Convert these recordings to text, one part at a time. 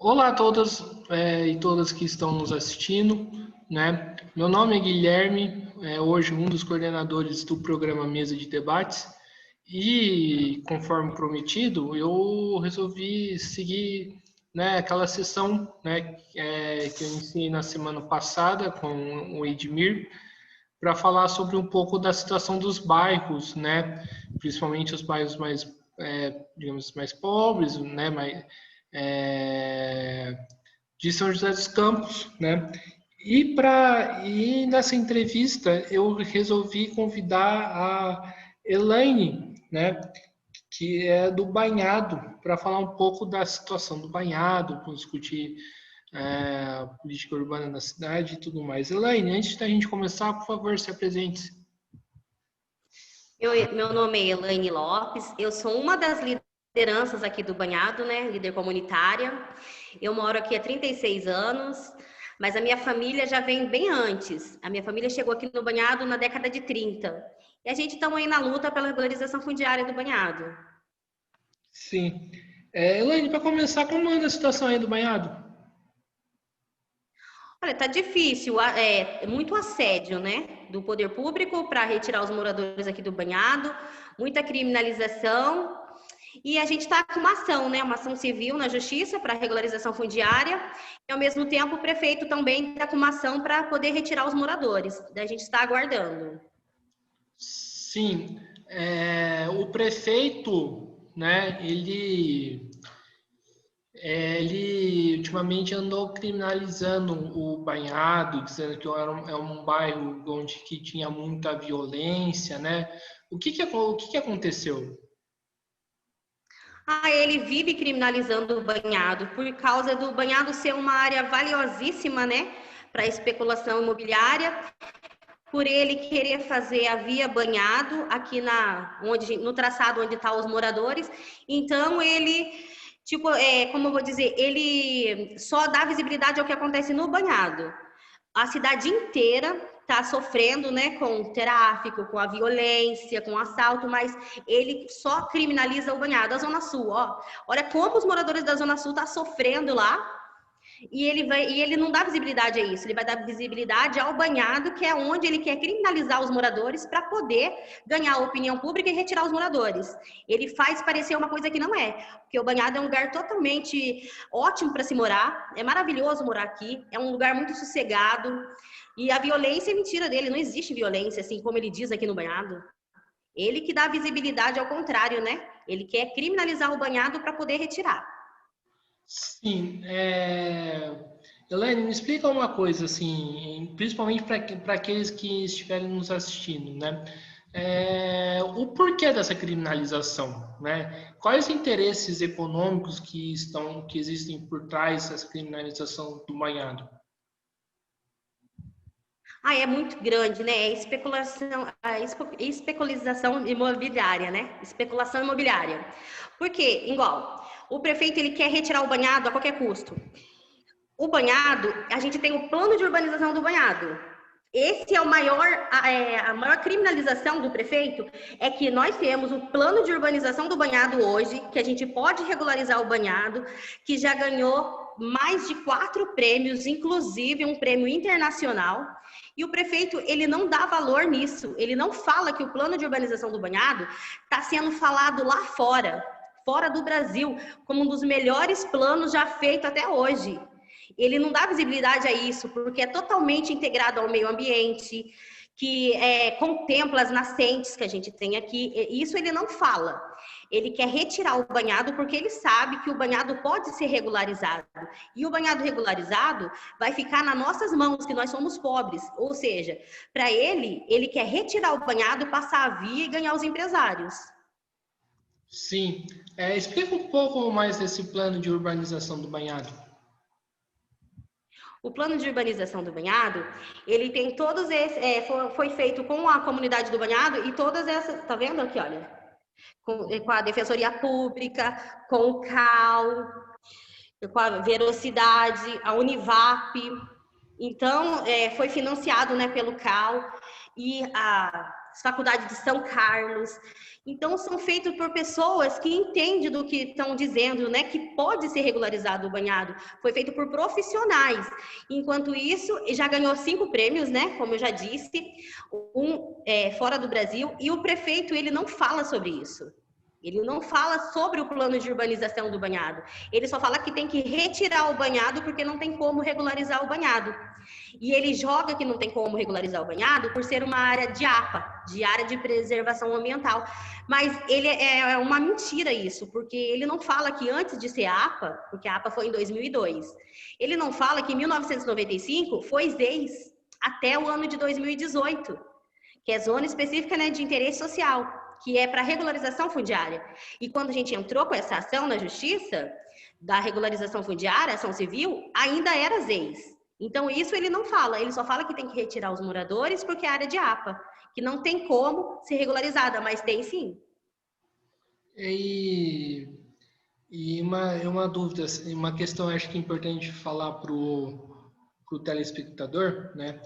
Olá a todas e todas que estão nos assistindo, né? Meu nome é Guilherme, hoje um dos coordenadores do programa Mesa de Debates e, conforme prometido, eu resolvi seguir, né, aquela sessão, né, que eu iniciei na semana passada com o Edmir para falar sobre um pouco da situação dos bairros, né? Principalmente os bairros mais, digamos, mais pobres, né? É, de São José dos Campos, né? E nessa entrevista eu resolvi convidar a Elaine, né? Que é do Banhado, para falar um pouco da situação do Banhado, para discutir política urbana na cidade e tudo mais. Elaine, antes da gente começar, por favor, se apresente. Meu nome é Elaine Lopes, eu sou uma das lideranças aqui do Banhado, né? Líder comunitária. Eu moro aqui há 36 anos, mas a minha família já vem bem antes. A minha família chegou aqui no Banhado na década de 30. E a gente está aí na luta pela regularização fundiária do Banhado. Sim. Elaine, para começar, como anda a situação aí do Banhado? Olha, tá difícil, muito assédio, né? Do poder público para retirar os moradores aqui do Banhado, muita criminalização. E a gente está com uma ação, né? Uma ação civil na justiça para regularização fundiária. E, ao mesmo tempo, o prefeito também está com uma ação para poder retirar os moradores. Daí a gente está aguardando. Sim. O prefeito, né, ele ultimamente andou criminalizando o Banhado, dizendo que é um bairro onde que tinha muita violência, né? O que aconteceu? Ele vive criminalizando o banhado por causa do banhado ser uma área valiosíssima, né? Para especulação imobiliária. Por ele querer fazer a via banhado aqui no traçado onde estão os moradores. Então, ele, como eu vou dizer, ele só dá visibilidade ao que acontece no banhado. A cidade inteira está sofrendo, né, com o tráfico, com a violência, com o assalto, mas ele só criminaliza o banhado. A Zona Sul, ó, olha como os moradores da Zona Sul estão sofrendo lá. E ele não dá visibilidade a isso, ele vai dar visibilidade ao banhado, que é onde ele quer criminalizar os moradores para poder ganhar a opinião pública e retirar os moradores. Ele faz parecer uma coisa que não é, porque o banhado é um lugar totalmente ótimo para se morar, é maravilhoso morar aqui, é um lugar muito sossegado, e a violência é mentira dele, não existe violência, assim como ele diz aqui no banhado. Ele que dá visibilidade ao contrário, né? Ele quer criminalizar o banhado para poder retirar. Sim, Elaine, me explica uma coisa, assim, principalmente para aqueles que estiverem nos assistindo, né? O porquê dessa criminalização, né? Quais interesses econômicos que existem por trás dessa criminalização do banhado? É muito grande, né? É especularização imobiliária, né? Especulação imobiliária. Por quê? Igual, o prefeito ele quer retirar o banhado a qualquer custo. O banhado, a gente tem o plano de urbanização do banhado. Esse é a maior criminalização do prefeito, é que nós temos o plano de urbanização do banhado hoje, que a gente pode regularizar o banhado, que já ganhou mais de 4 prêmios, inclusive um prêmio internacional. E o prefeito, ele não dá valor nisso, ele não fala que o plano de urbanização do banhado está sendo falado lá fora do Brasil, como um dos melhores planos já feito até hoje. Ele não dá visibilidade a isso, porque é totalmente integrado ao meio ambiente, que contempla as nascentes que a gente tem aqui. Isso ele não fala. Ele quer retirar o banhado porque ele sabe que o banhado pode ser regularizado. E o banhado regularizado vai ficar nas nossas mãos, que nós somos pobres. Ou seja, para ele quer retirar o banhado, passar a via e ganhar os empresários. Sim, explica um pouco mais desse plano de urbanização do banhado. O plano de urbanização do banhado, ele tem todos esses, foi feito com a comunidade do banhado e todas essas, tá vendo aqui, olha? Com a Defensoria Pública, com o CAL, com a Velocidade, a Univap. Então, foi financiado, né, pelo CAL e as faculdades de São Carlos. Então, são feitos por pessoas que entendem do que estão dizendo, né? Que pode ser regularizado o banhado. Foi feito por profissionais. Enquanto isso, já ganhou 5 prêmios, né? Como eu já disse, fora do Brasil. E o prefeito, ele não fala sobre isso. Ele não fala sobre o plano de urbanização do banhado. Ele só fala que tem que retirar o banhado porque não tem como regularizar o banhado. E ele joga que não tem como regularizar o banhado por ser uma área de APA, de área de preservação ambiental. Mas ele é uma mentira isso, porque ele não fala que antes de ser APA, porque a APA foi em 2002, ele não fala que em 1995 foi ZEIS até o ano de 2018, que é Zona Específica, né, de Interesse Social, que é para regularização fundiária. E quando a gente entrou com essa ação na Justiça, da regularização fundiária, ação civil, ainda era ZEIS. Então, isso ele não fala, ele só fala que tem que retirar os moradores porque é área de APA, que não tem como ser regularizada, mas tem sim. E uma dúvida, uma questão acho que é importante falar para o telespectador, né?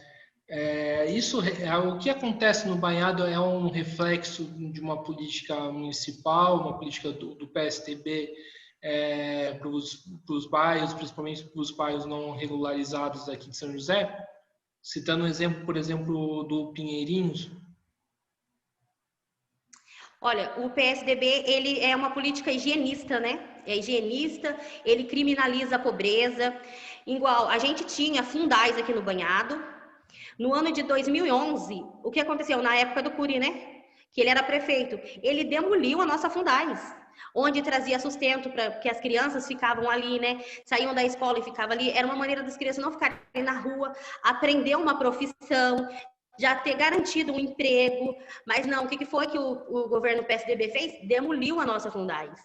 O que acontece no banhado é um reflexo de uma política municipal, uma política do PSDB para os bairros, principalmente para os bairros não regularizados aqui de São José? Citando um exemplo, por exemplo, do Pinheirinhos. Olha, o PSDB, ele é uma política higienista, né? É higienista, ele criminaliza a pobreza. Igual, a gente tinha fundais aqui no banhado. No ano de 2011, o que aconteceu? Na época do Curi, né? Que ele era prefeito. Ele demoliu a nossa fundais, onde trazia sustento para que as crianças ficavam ali, né? Saíam da escola e ficavam ali. Era uma maneira das crianças não ficarem na rua, aprender uma profissão, já ter garantido um emprego. Mas não, o que foi que o governo PSDB fez? Demoliu a nossa fundais.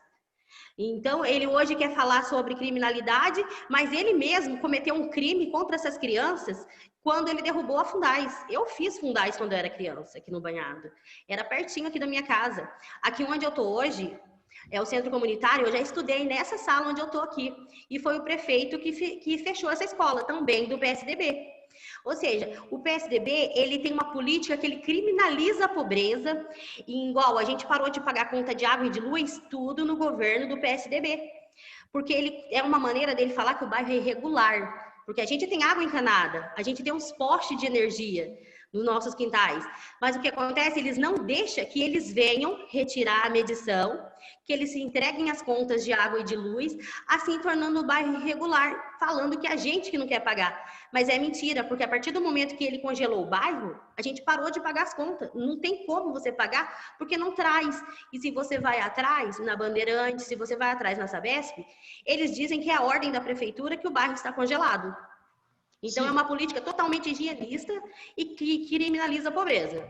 Então, ele hoje quer falar sobre criminalidade, mas ele mesmo cometeu um crime contra essas crianças quando ele derrubou a Fundais. Eu fiz Fundais quando eu era criança, aqui no Banhado. Era pertinho aqui da minha casa. Aqui onde eu tô hoje, é o centro comunitário, eu já estudei nessa sala onde eu tô aqui. E foi o prefeito que fechou essa escola, também do PSDB. Ou seja, o PSDB, ele tem uma política que ele criminaliza a pobreza, e igual a gente parou de pagar conta de água e de luz, tudo no governo do PSDB. Porque ele é uma maneira dele falar que o bairro é irregular. Porque a gente tem água encanada, a gente tem uns postes de energia nos nossos quintais. Mas o que acontece? Eles não deixam que eles venham retirar a medição, que eles se entreguem as contas de água e de luz, assim tornando o bairro irregular, falando que a gente que não quer pagar. Mas é mentira, porque a partir do momento que ele congelou o bairro, a gente parou de pagar as contas. Não tem como você pagar, porque não traz. E se você vai atrás, na Bandeirantes, se você vai atrás na Sabesp, eles dizem que é a ordem da prefeitura que o bairro está congelado. Então, sim, é uma política totalmente higienista e que criminaliza a pobreza.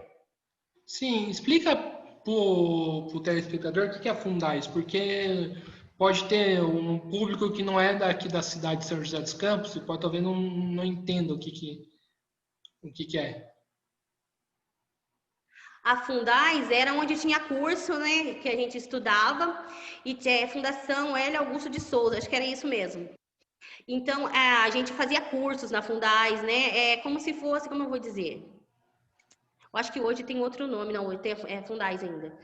Sim, explica para o telespectador o que é a Fundais, porque pode ter um público que não é daqui da cidade de São José dos Campos e pode talvez não entenda o que é. A Fundais era onde tinha curso, né, que a gente estudava, e Fundação L. Augusto de Souza, acho que era isso mesmo. Então, a gente fazia cursos na Fundais, né? É como se fosse, como eu vou dizer? Eu acho que hoje tem outro nome, não, hoje tem Fundais ainda.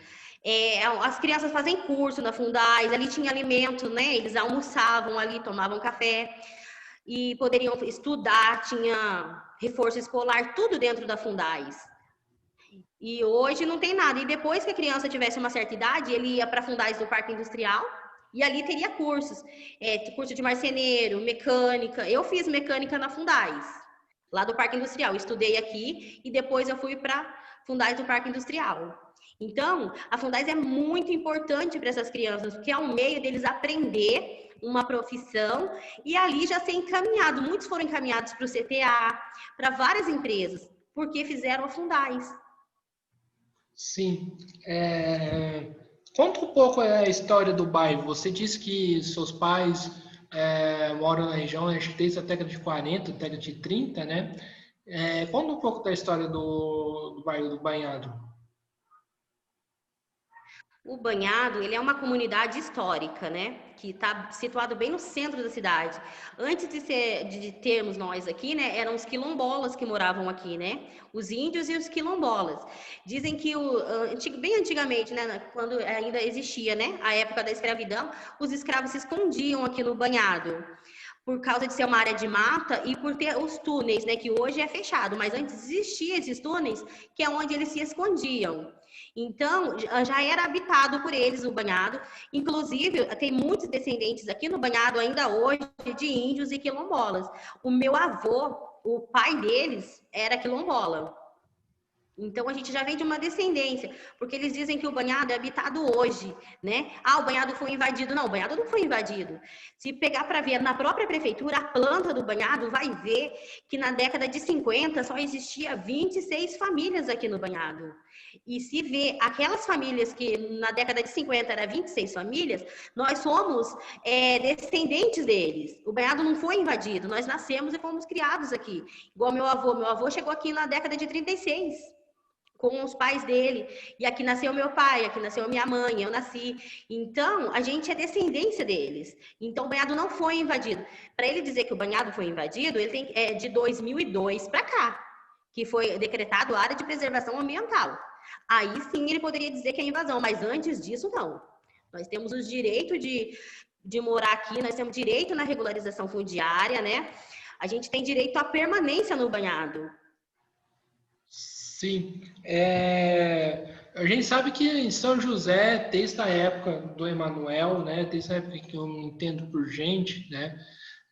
As crianças fazem curso na Fundais, ali tinha alimento, né? Eles almoçavam ali, tomavam café e poderiam estudar, tinha reforço escolar, tudo dentro da Fundais. E hoje não tem nada. E depois que a criança tivesse uma certa idade, ele ia para Fundais do Parque Industrial, e ali teria cursos, curso de marceneiro, mecânica. Eu fiz mecânica na Fundais, lá do Parque Industrial. Estudei aqui e depois eu fui para Fundais do Parque Industrial. Então, a Fundais é muito importante para essas crianças, porque é um meio deles aprender uma profissão e ali já ser encaminhado. Muitos foram encaminhados para o CTA, para várias empresas, porque fizeram a Fundais. Sim. Conta um pouco a história do bairro. Você disse que seus pais moram na região, acho que desde a década de 40, década de 30, né? Conta um pouco da história do bairro do Banhado. O Banhado, ele é uma comunidade histórica, né? que está situado bem no centro da cidade. Antes de termos nós aqui, né, eram os quilombolas que moravam aqui, né? Os índios e os quilombolas. Dizem que bem antigamente, né, quando ainda existia, né, a época da escravidão, os escravos se escondiam aqui no banhado, por causa de ser uma área de mata e por ter os túneis, né, que hoje é fechado, mas antes existiam esses túneis, que é onde eles se escondiam. Então, já era habitado por eles o banhado. Inclusive, tem muitos descendentes aqui no banhado ainda hoje de índios e quilombolas. O meu avô, o pai deles, era quilombola. Então, a gente já vem de uma descendência, porque eles dizem que o banhado é habitado hoje, né? Ah, o banhado foi invadido. Não, o banhado não foi invadido. Se pegar para ver na própria prefeitura, a planta do banhado, vai ver que na década de 50 só existia 26 famílias aqui no banhado. E se vê aquelas famílias que na década de 50 eram 26 famílias, nós somos descendentes deles. O banhado não foi invadido, nós nascemos e fomos criados aqui. Igual meu avô chegou aqui na década de 36. Com os pais dele, e aqui nasceu meu pai, aqui nasceu minha mãe, eu nasci. Então, a gente é descendência deles. Então, o banhado não foi invadido. Para ele dizer que o banhado foi invadido, ele tem de 2002 para cá, que foi decretado área de preservação ambiental. Aí sim ele poderia dizer que é invasão, mas antes disso, não. Nós temos o direito de morar aqui, nós temos direito na regularização fundiária, né? A gente tem direito à permanência no banhado. Sim, a gente sabe que em São José, desde a época do Emanuel, né, desde a época que eu me entendo por gente, né,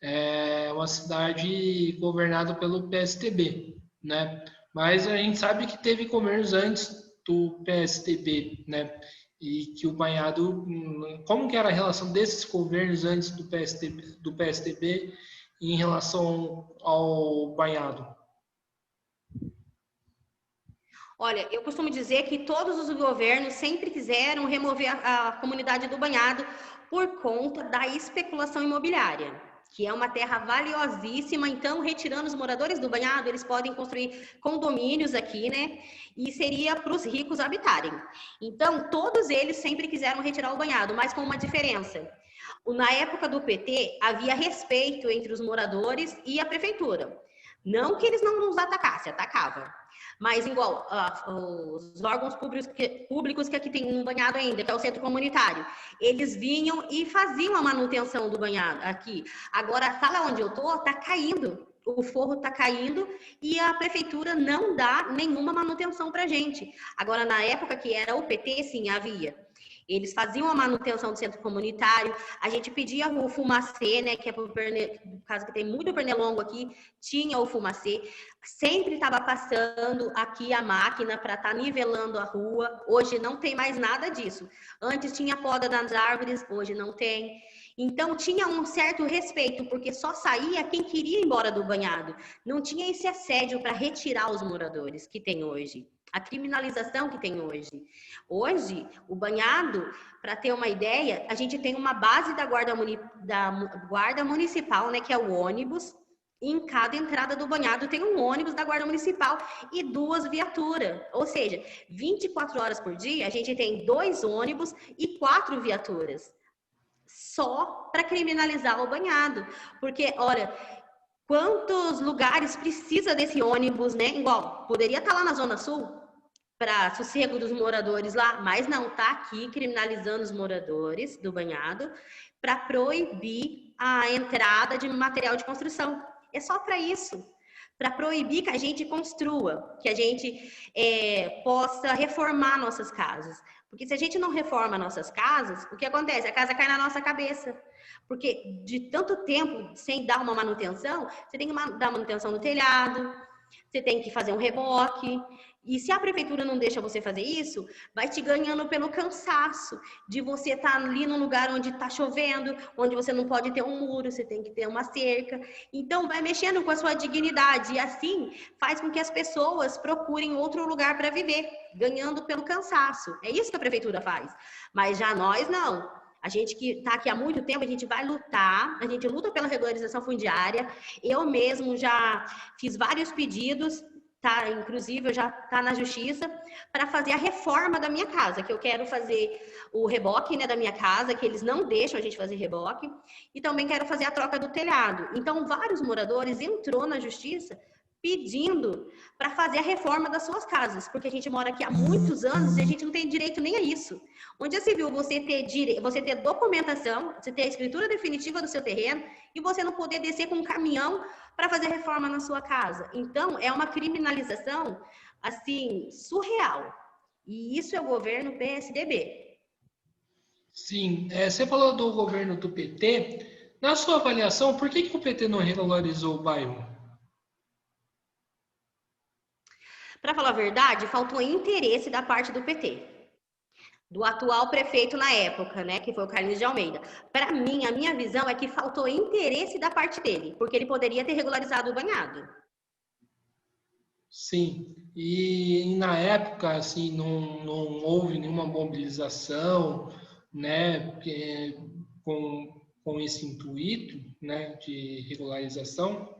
é uma cidade governada pelo PSTB, né, mas a gente sabe que teve governos antes do PSTB, né, e que o banhado, como que era a relação desses governos antes do PSTB em relação ao banhado? Olha, eu costumo dizer que todos os governos sempre quiseram remover a comunidade do banhado por conta da especulação imobiliária, que é uma terra valiosíssima. Então, retirando os moradores do banhado, eles podem construir condomínios aqui, né? E seria para os ricos habitarem. Então, todos eles sempre quiseram retirar o banhado, mas com uma diferença. Na época do PT, havia respeito entre os moradores e a prefeitura. Não que eles não nos atacassem, atacava. Mas igual os órgãos públicos que aqui tem um banhado ainda, que é o centro comunitário, eles vinham e faziam a manutenção do banhado aqui. Agora, a sala onde eu tô tá caindo, o forro tá caindo e a prefeitura não dá nenhuma manutenção pra gente. Agora, na época que era o PT, sim, havia. Eles faziam a manutenção do centro comunitário, a gente pedia o fumacê, né, que é por caso que tem muito pernilongo aqui, tinha o fumacê, sempre estava passando aqui a máquina para estar nivelando a rua. Hoje não tem mais nada disso. Antes tinha poda das árvores, hoje não tem. Então tinha um certo respeito, porque só saía quem queria ir embora do banhado. Não tinha esse assédio para retirar os moradores que tem hoje. A criminalização que tem hoje. Hoje, o banhado, para ter uma ideia, a gente tem uma base da guarda municipal, né, que é o ônibus. Em cada entrada do banhado tem um ônibus da guarda municipal e 2 viaturas. Ou seja, 24 horas por dia, a gente tem 2 ônibus e 4 viaturas. Só para criminalizar o banhado. Porque, olha, quantos lugares precisa desse ônibus, né? Igual, poderia estar lá na Zona Sul, para sossego dos moradores lá, mas não, tá aqui criminalizando os moradores do banhado para proibir a entrada de material de construção. É só para isso, para proibir que a gente construa, que a gente possa reformar nossas casas. Porque se a gente não reforma nossas casas, o que acontece? A casa cai na nossa cabeça. Porque de tanto tempo sem dar uma manutenção, você tem que dar manutenção no telhado, você tem que fazer um reboque. E se a prefeitura não deixa você fazer isso, vai te ganhando pelo cansaço de você estar ali num lugar onde está chovendo, onde você não pode ter um muro, você tem que ter uma cerca. Então, vai mexendo com a sua dignidade e assim faz com que as pessoas procurem outro lugar para viver, ganhando pelo cansaço. É isso que a prefeitura faz. Mas já nós, não. A gente que está aqui há muito tempo, a gente vai lutar, a gente luta pela regularização fundiária. Eu mesmo já fiz vários pedidos tá, inclusive, já tá na justiça para fazer a reforma da minha casa, que eu quero fazer o reboque, né, da minha casa, que eles não deixam a gente fazer reboque, e também quero fazer a troca do telhado. Então, vários moradores entrou na justiça pedindo para fazer a reforma das suas casas, porque a gente mora aqui há muitos anos e a gente não tem direito nem a isso. Onde já se viu você ter documentação, você ter a escritura definitiva do seu terreno e você não poder descer com um caminhão para fazer reforma na sua casa? Então, é uma criminalização, assim, surreal. E isso é o governo PSDB. Sim, você falou do governo do PT. Na sua avaliação, por que o PT não regularizou o bairro? Para falar a verdade, faltou interesse da parte do PT, do atual prefeito na época, né, que foi o Carlos de Almeida. Para mim, a minha visão é que faltou interesse da parte dele, porque ele poderia ter regularizado o banhado. Sim, e na época, assim, não houve nenhuma mobilização, né, com esse intuito, né, de regularização.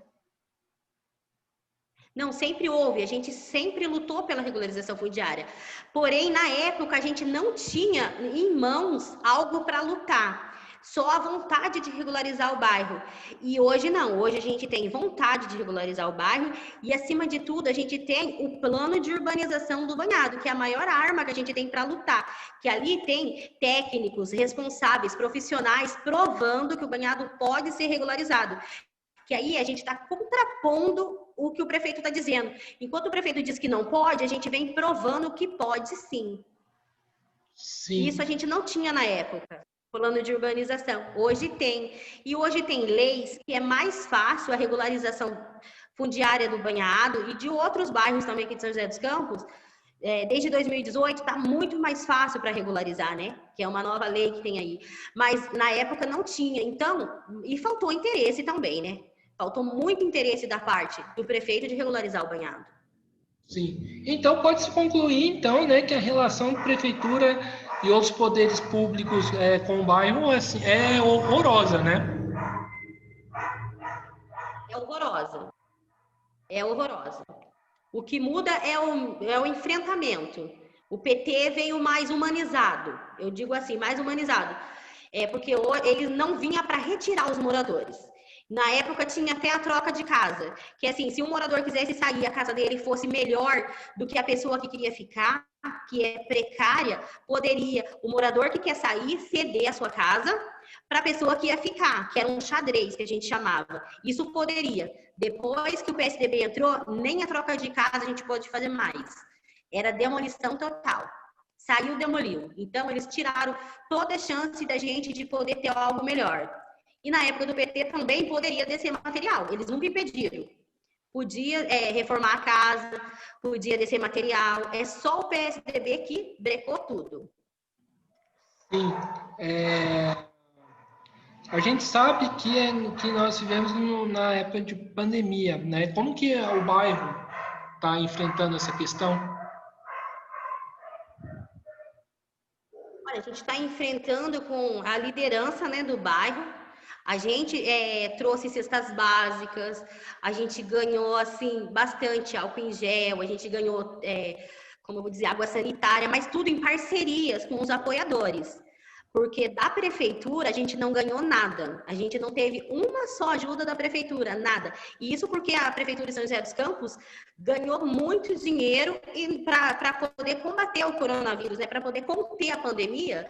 Não, sempre houve, a gente sempre lutou pela regularização fundiária. Porém, na época, a gente não tinha em mãos algo para lutar, só a vontade de regularizar o bairro. E hoje não, hoje a gente tem vontade de regularizar o bairro e, acima de tudo, a gente tem o plano de urbanização do banhado, que é a maior arma que a gente tem para lutar. Que ali tem técnicos, responsáveis, profissionais provando que o banhado pode ser regularizado. Que aí a gente está contrapondo o que o prefeito está dizendo. Enquanto o prefeito diz que não pode, a gente vem provando que pode sim. Sim. Isso a gente não tinha na época, plano de urbanização. Hoje tem. E hoje tem leis que é mais fácil a regularização fundiária do banhado e de outros bairros também aqui de São José dos Campos. Desde 2018 está muito mais fácil para regularizar, né? Que é uma nova lei que tem aí. Mas na época não tinha. Então, e faltou interesse também, né? Faltou muito interesse da parte do prefeito de regularizar o banhado. Sim. Então, pode-se concluir, então, né, que a relação prefeitura e outros poderes públicos com o bairro assim, é horrorosa, né? É horrorosa. É horrorosa. O que muda é o enfrentamento. O PT veio mais humanizado. Eu digo assim, mais humanizado. Porque ele não vinha para retirar os moradores. Na época tinha até a troca de casa, que assim, se um morador quisesse sair, a casa dele fosse melhor do que a pessoa que queria ficar, que é precária, poderia o morador que quer sair ceder a sua casa para a pessoa que ia ficar, que era um xadrez que a gente chamava. Isso poderia. Depois que o PSDB entrou, nem a troca de casa a gente pode fazer mais. Era demolição total. Saiu, demoliu. Então, eles tiraram toda a chance da gente de poder ter algo melhor. E na época do PT também poderia descer material. Eles nunca impediram. Podia reformar a casa, podia descer material. É só o PSDB que brecou tudo. Sim. A gente sabe que nós vivemos na época de pandemia, né? Como que o bairro está enfrentando essa questão? Olha, a gente está enfrentando com a liderança, né, do bairro. A gente trouxe cestas básicas, a gente ganhou assim bastante álcool em gel, a gente ganhou, como eu vou dizer, água sanitária, mas tudo em parcerias com os apoiadores. Porque da prefeitura a gente não ganhou nada. A gente não teve uma só ajuda da prefeitura, nada. E isso porque a prefeitura de São José dos Campos ganhou muito dinheiro para poder combater o coronavírus, né? Para poder conter a pandemia,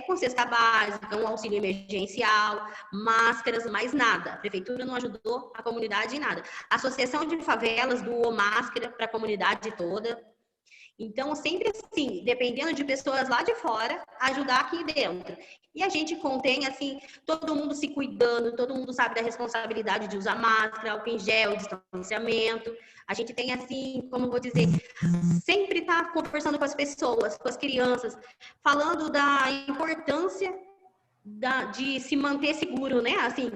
com cesta básica, um auxílio emergencial, máscaras, mais nada. A prefeitura não ajudou a comunidade em nada. A Associação de Favelas doou máscara para a comunidade toda. Então, sempre assim, dependendo de pessoas lá de fora, ajudar aqui dentro. E a gente contém, assim, todo mundo se cuidando, todo mundo sabe da responsabilidade de usar máscara, álcool em gel, distanciamento. A gente tem, assim, como eu vou dizer, sempre tá conversando com as pessoas, com as crianças, falando da importância de se manter seguro, né? Assim,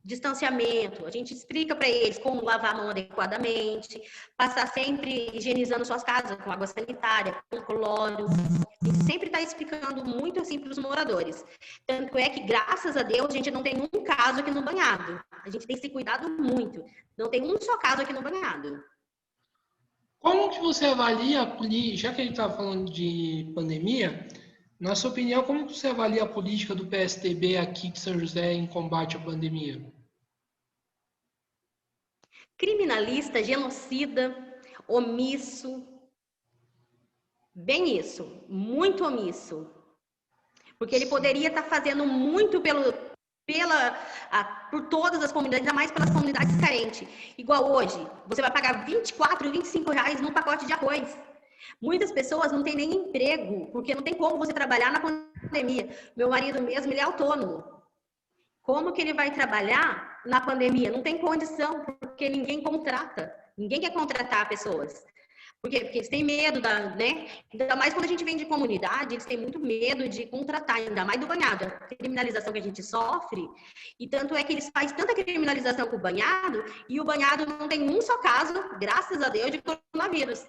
distanciamento, a gente explica para eles como lavar a mão adequadamente, passar sempre higienizando suas casas com água sanitária, com cloro. A gente sempre está explicando muito assim para os moradores. Tanto é que, graças a Deus, a gente não tem um caso aqui no banhado. A gente tem se cuidado muito. Não tem um só caso aqui no banhado. Como que você avalia, já que a gente está falando de pandemia, na sua opinião, como que você avalia a política do PSDB aqui de São José em combate à pandemia? Criminalista, genocida, omisso, bem isso, muito omisso. Porque ele poderia estar fazendo muito por todas as comunidades, ainda mais pelas comunidades carentes. Igual hoje, você vai pagar 24, 25 reais num pacote de arroz. Muitas pessoas não têm nem emprego, porque não tem como você trabalhar na pandemia. Meu marido mesmo, ele é autônomo. Como que ele vai trabalhar na pandemia? Não tem condição, porque ninguém contrata. Ninguém quer contratar pessoas. Por quê? Porque eles têm medo, né? Ainda mais quando a gente vem de comunidade, eles têm muito medo de contratar, ainda mais do banhado. A criminalização que a gente sofre. E tanto é que eles fazem tanta criminalização com o banhado, e o banhado não tem um só caso, graças a Deus, de coronavírus.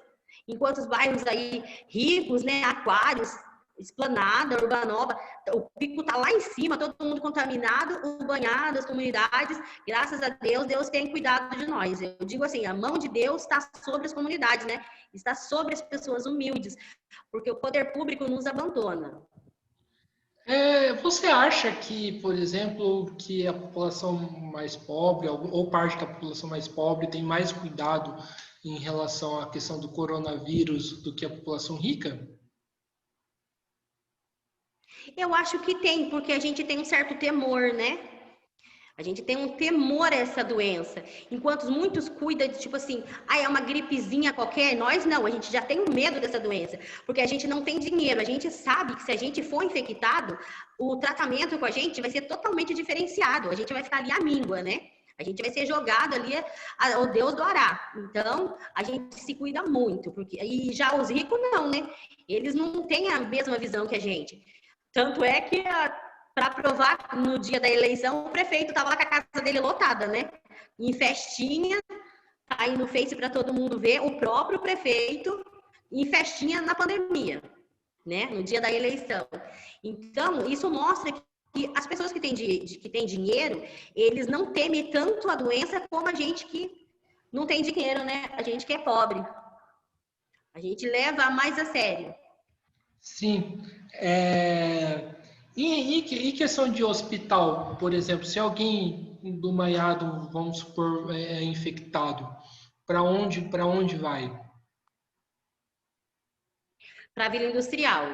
Enquanto os bairros aí ricos, né, Aquários, Esplanada, Urbanova, o pico tá lá em cima, todo mundo contaminado, o banhado, as comunidades, graças a Deus, Deus tem cuidado de nós. Eu digo assim, a mão de Deus está sobre as comunidades, né? Está sobre as pessoas humildes, porque o poder público nos abandona. Você acha que, por exemplo, que a população mais pobre, ou parte da população mais pobre, tem mais cuidado em relação à questão do coronavírus do que a população rica? Eu acho que tem, porque a gente tem um certo temor, né? A gente tem um temor a essa doença. Enquanto muitos cuidam de tipo assim, é uma gripezinha qualquer, nós não, a gente já tem um medo dessa doença, porque a gente não tem dinheiro. A gente sabe que se a gente for infectado, o tratamento com a gente vai ser totalmente diferenciado. A gente vai ficar ali à míngua, né? A gente vai ser jogado ali ao Deus do Ará. Então, a gente se cuida muito, porque e já os ricos não, né? Eles não têm a mesma visão que a gente. Tanto é que para provar no dia da eleição, o prefeito estava lá com a casa dele lotada, né? Em festinha, tá aí no Face para todo mundo ver, o próprio prefeito em festinha na pandemia, né? No dia da eleição. Então, isso mostra que as pessoas que têm dinheiro, eles não temem tanto a doença como a gente que não tem dinheiro, né? A gente que é pobre. A gente leva mais a sério. Sim. E questão de hospital, por exemplo, se alguém do Maiado, vamos supor, é infectado, para onde vai? Para a Vila Industrial.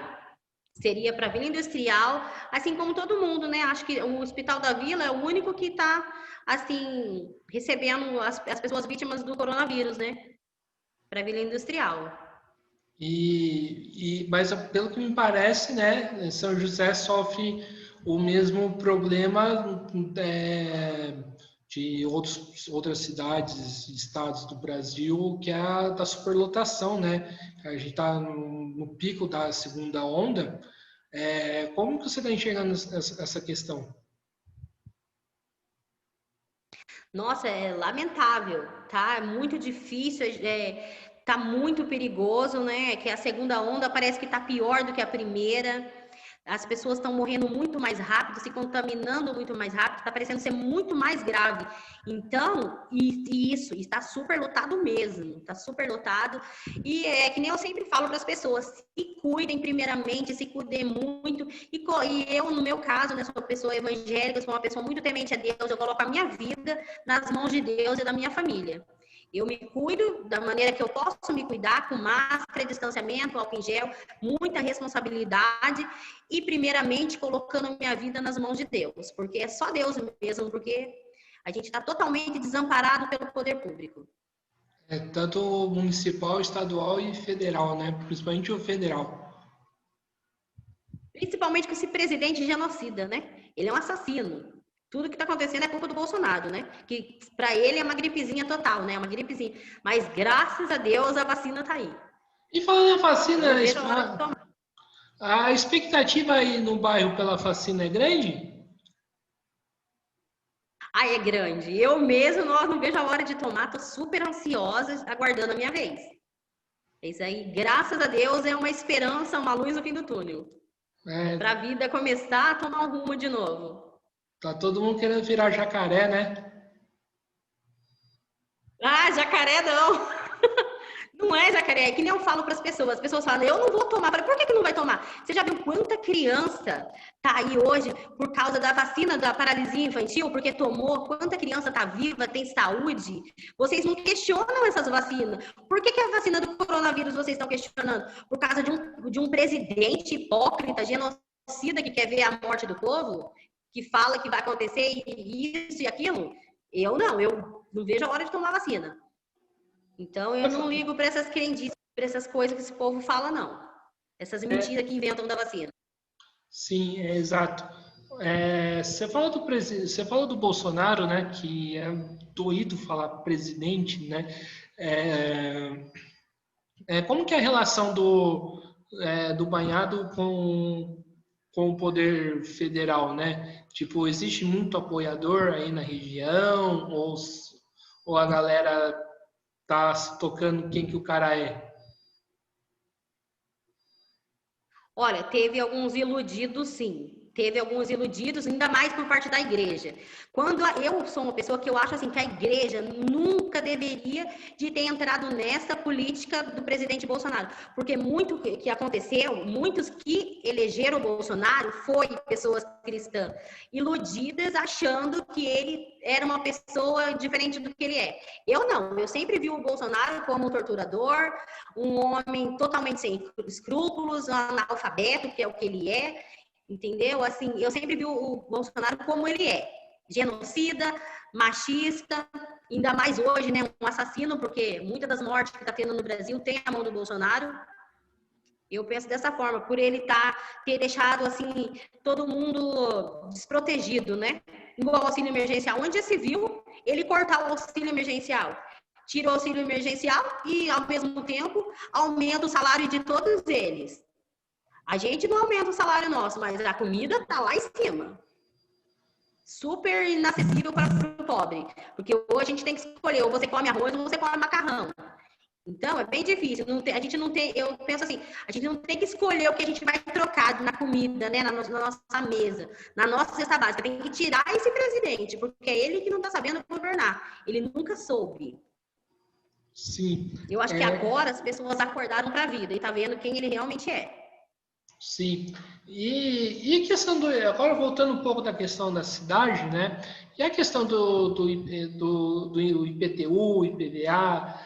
Seria para a Vila Industrial, assim como todo mundo, né? Acho que o Hospital da Vila é o único que está, assim, recebendo as pessoas vítimas do coronavírus, né? Para a Vila Industrial. Mas pelo que me parece, né, São José sofre o mesmo problema de outras cidades, estados do Brasil, que é a da superlotação, né? A gente está no pico da segunda onda. Como que você está enxergando essa questão? Nossa, é lamentável, tá? É muito difícil, tá muito perigoso, né? Que a segunda onda parece que tá pior do que a primeira. As pessoas estão morrendo muito mais rápido, se contaminando muito mais rápido, está parecendo ser muito mais grave. Então, isso está super lotado mesmo, está super lotado. E é que nem eu sempre falo para as pessoas: se cuidem primeiramente, se cuidem muito. E eu, no meu caso, né, sou uma pessoa evangélica, sou uma pessoa muito temente a Deus, eu coloco a minha vida nas mãos de Deus e da minha família. Eu me cuido da maneira que eu posso me cuidar, com máscara, distanciamento, álcool em gel, muita responsabilidade e, primeiramente, colocando minha vida nas mãos de Deus, porque é só Deus mesmo, porque a gente está totalmente desamparado pelo poder público. Tanto municipal, estadual e federal, né? Principalmente o federal. Principalmente com esse presidente genocida, né? Ele é um assassino. Tudo que está acontecendo é culpa do Bolsonaro, né? Que para ele é uma gripezinha total, né? Uma gripezinha. Mas graças a Deus a vacina está aí. E falando em vacina, a expectativa aí no bairro pela vacina é grande? É grande. Eu mesmo não vejo a hora de tomar, tô super ansiosa, aguardando a minha vez. Isso aí, graças a Deus, é uma esperança, uma luz no fim do túnel. Para a vida começar a tomar um rumo de novo. Tá todo mundo querendo virar jacaré, né? Jacaré não! Não é, Jacaré? É que nem eu falo para as pessoas falam, eu não vou tomar. Eu falei, por que que não vai tomar? Você já viu quanta criança tá aí hoje por causa da vacina da paralisia infantil, porque tomou? Quanta criança tá viva, tem saúde? Vocês não questionam essas vacinas. Por que que a vacina do coronavírus vocês estão questionando? Por causa de um presidente hipócrita, genocida, que quer ver a morte do povo? Que fala que vai acontecer isso e aquilo? Eu não vejo a hora de tomar vacina. Então, eu não ligo para essas crendices, para essas coisas que esse povo fala, não. Essas mentiras que inventam da vacina. Sim, é exato. Você fala do Bolsonaro, né? Que é doído falar presidente, né? Como que é a relação do Banhado com o poder federal, né? Tipo, existe muito apoiador aí na região ou a galera tá se tocando quem que o cara é? Olha, teve alguns iludidos, sim. Teve alguns iludidos, ainda mais por parte da igreja. Eu sou uma pessoa que eu acho assim que a igreja nunca deveria de ter entrado nessa política do presidente Bolsonaro, porque muito que aconteceu, muitos que elegeram o Bolsonaro foi pessoas cristãs, iludidas, achando que ele era uma pessoa diferente do que ele é. Eu não, eu sempre vi o Bolsonaro como um torturador, um homem totalmente sem escrúpulos, um analfabeto, que é o que ele é, entendeu? Assim, eu sempre vi o Bolsonaro como ele é, genocida, machista, ainda mais hoje, né, um assassino, porque muitas das mortes que está tendo no Brasil tem a mão do Bolsonaro. Eu penso dessa forma, por ele ter deixado, assim, todo mundo desprotegido, né? Igual o auxílio emergencial. Onde já se viu ele cortar o auxílio emergencial? Tira o auxílio emergencial e, ao mesmo tempo, aumenta o salário de todos eles. A gente não aumenta o salário nosso, mas a comida está lá em cima. Super inacessível para o pobre. Porque hoje a gente tem que escolher, ou você come arroz ou você come macarrão. Então, é bem difícil. A gente não tem, eu penso assim, a gente não tem que escolher o que a gente vai trocar na comida, né, na nossa mesa, na nossa cesta básica. Tem que tirar esse presidente, porque é ele que não está sabendo governar. Ele nunca soube. Sim. Eu acho que agora as pessoas acordaram para a vida e tá vendo quem ele realmente é. Sim. E questão agora voltando um pouco da questão da cidade, né? E a questão do IPTU, IPVA,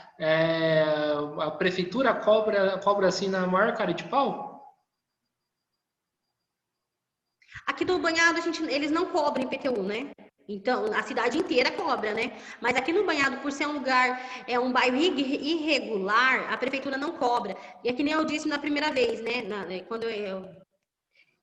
a prefeitura cobra assim na maior cara de pau? Aqui no Banhado, eles não cobram IPTU, né? Então, a cidade inteira cobra, né? Mas aqui no Banhado, por ser um lugar, um bairro irregular, a prefeitura não cobra. E é que nem eu disse na primeira vez, né?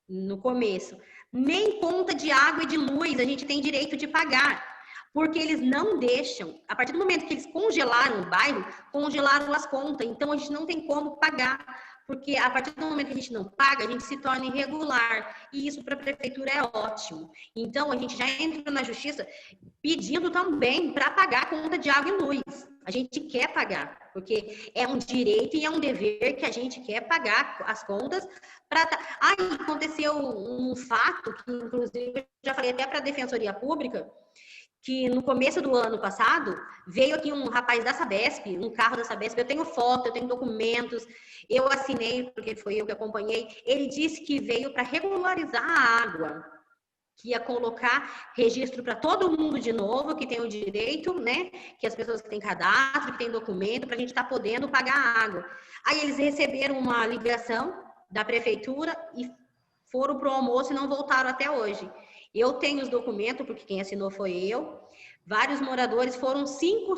No começo. Nem conta de água e de luz a gente tem direito de pagar. Porque eles não deixam, a partir do momento que eles congelaram o bairro, congelaram as contas. Então, a gente não tem como pagar. Porque a partir do momento que a gente não paga, a gente se torna irregular. E isso para a prefeitura é ótimo. Então, a gente já entra na justiça pedindo também para pagar a conta de água e luz. A gente quer pagar, porque é um direito e é um dever que a gente quer pagar as contas. Aí aconteceu um fato, que inclusive eu já falei até para a Defensoria Pública, que no começo do ano passado, veio aqui um rapaz da Sabesp, um carro da Sabesp, eu tenho foto, eu tenho documentos, eu assinei, porque foi eu que acompanhei, ele disse que veio para regularizar a água, que ia colocar registro para todo mundo de novo, que tem o direito, né, que as pessoas que têm cadastro, que têm documento, para a gente estar podendo pagar a água. Aí eles receberam uma ligação da prefeitura e foram para o almoço e não voltaram até hoje. Eu tenho os documentos, porque quem assinou foi eu. Vários moradores, foram 5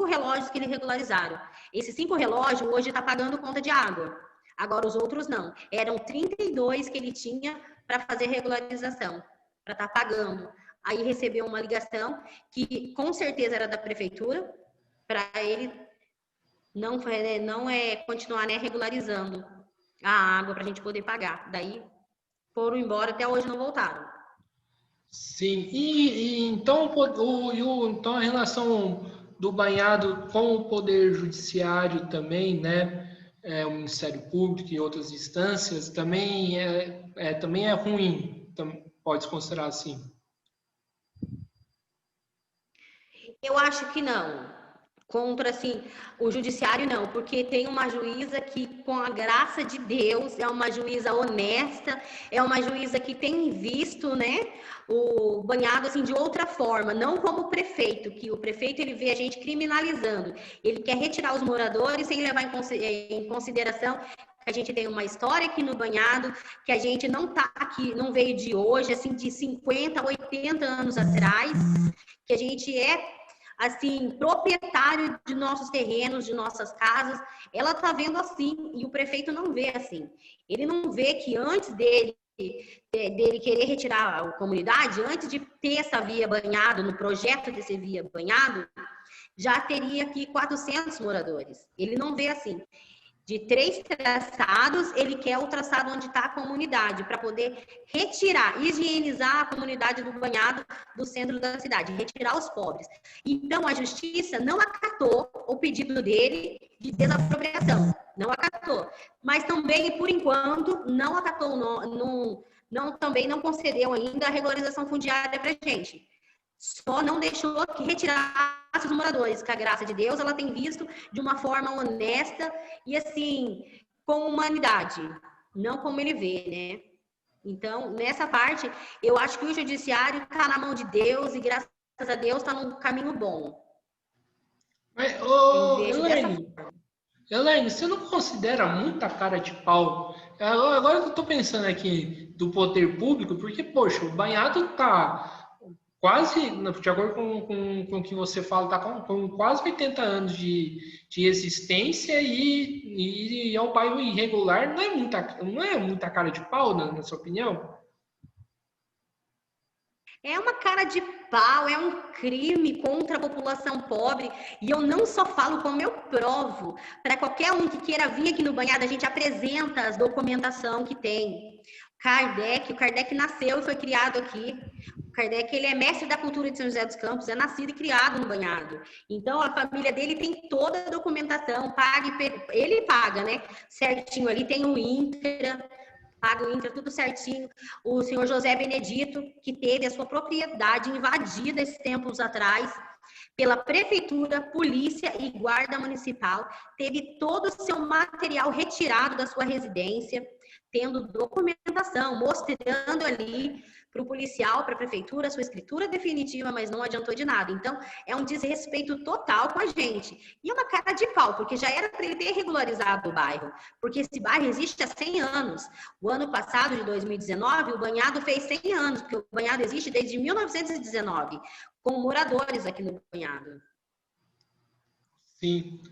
relógios que eles regularizaram. Esses 5 relógios hoje está pagando conta de água. Agora os outros não. Eram 32 que ele tinha para fazer regularização, para estar pagando. Aí recebeu uma ligação que com certeza era da prefeitura, para ele não continuar, né, regularizando a água para a gente poder pagar. Daí foram embora, até hoje não voltaram. Sim, então, então a relação do Banhado com o Poder Judiciário também, né? O Ministério Público e outras instâncias também é ruim, pode se considerar assim. Eu acho que não. contra, assim, o judiciário não, porque tem uma juíza que, com a graça de Deus, é uma juíza honesta, é uma juíza que tem visto, né, o banhado, assim, de outra forma, não como o prefeito, que o prefeito, ele vê a gente criminalizando, ele quer retirar os moradores sem levar em consideração que a gente tem uma história aqui no banhado, que a gente não tá aqui, não veio de hoje, assim, de 50, 80 anos atrás, que a gente é assim, proprietário de nossos terrenos, de nossas casas, ela tá vendo assim, e o prefeito não vê assim. Ele não vê que antes dele querer retirar a comunidade, antes de ter essa via banhado, no projeto desse via banhado, já teria aqui 400 moradores. Ele não vê assim. De 3 traçados, ele quer o traçado onde está a comunidade, para poder retirar, higienizar a comunidade do banhado do centro da cidade, retirar os pobres. Então, a justiça não acatou o pedido dele de desapropriação, não acatou. Mas também, por enquanto, não acatou, também não concedeu ainda a regularização fundiária para a gente. Só não deixou que retirasse os moradores, que a graça de Deus, ela tem visto de uma forma honesta e, assim, com humanidade, não como ele vê, né? Então, nessa parte, eu acho que o judiciário está na mão de Deus e, graças a Deus, está num caminho bom. Mas, Elaine, você não considera muita cara de pau? Agora eu estou pensando aqui do poder público, porque, poxa, o banhado está quase, de acordo com o que você fala, está com quase 80 anos de existência e é um bairro irregular. Não é muita cara de pau, na sua opinião? É uma cara de pau, é um crime contra a população pobre. E eu não só falo, como eu provo. Para qualquer um que queira vir aqui no banhado, a gente apresenta as documentação que tem. O Kardec nasceu e foi criado aqui. O Kardec, ele é mestre da cultura de São José dos Campos, é nascido e criado no banhado. Então, a família dele tem toda a documentação, ele paga, né? Certinho ali, tem o INCRA, paga o INCRA, tudo certinho. O senhor José Benedito, que teve a sua propriedade invadida esses tempos atrás pela prefeitura, polícia e guarda municipal, teve todo o seu material retirado da sua residência, tendo documentação, mostrando ali para o policial, para a prefeitura, a sua escritura definitiva, mas não adiantou de nada. Então, é um desrespeito total com a gente. E é uma cara de pau, porque já era para ele ter regularizado o bairro, porque esse bairro existe há 100 anos. O ano passado, de 2019, o banhado fez 100 anos, porque o banhado existe desde 1919, com moradores aqui no banhado. Sim,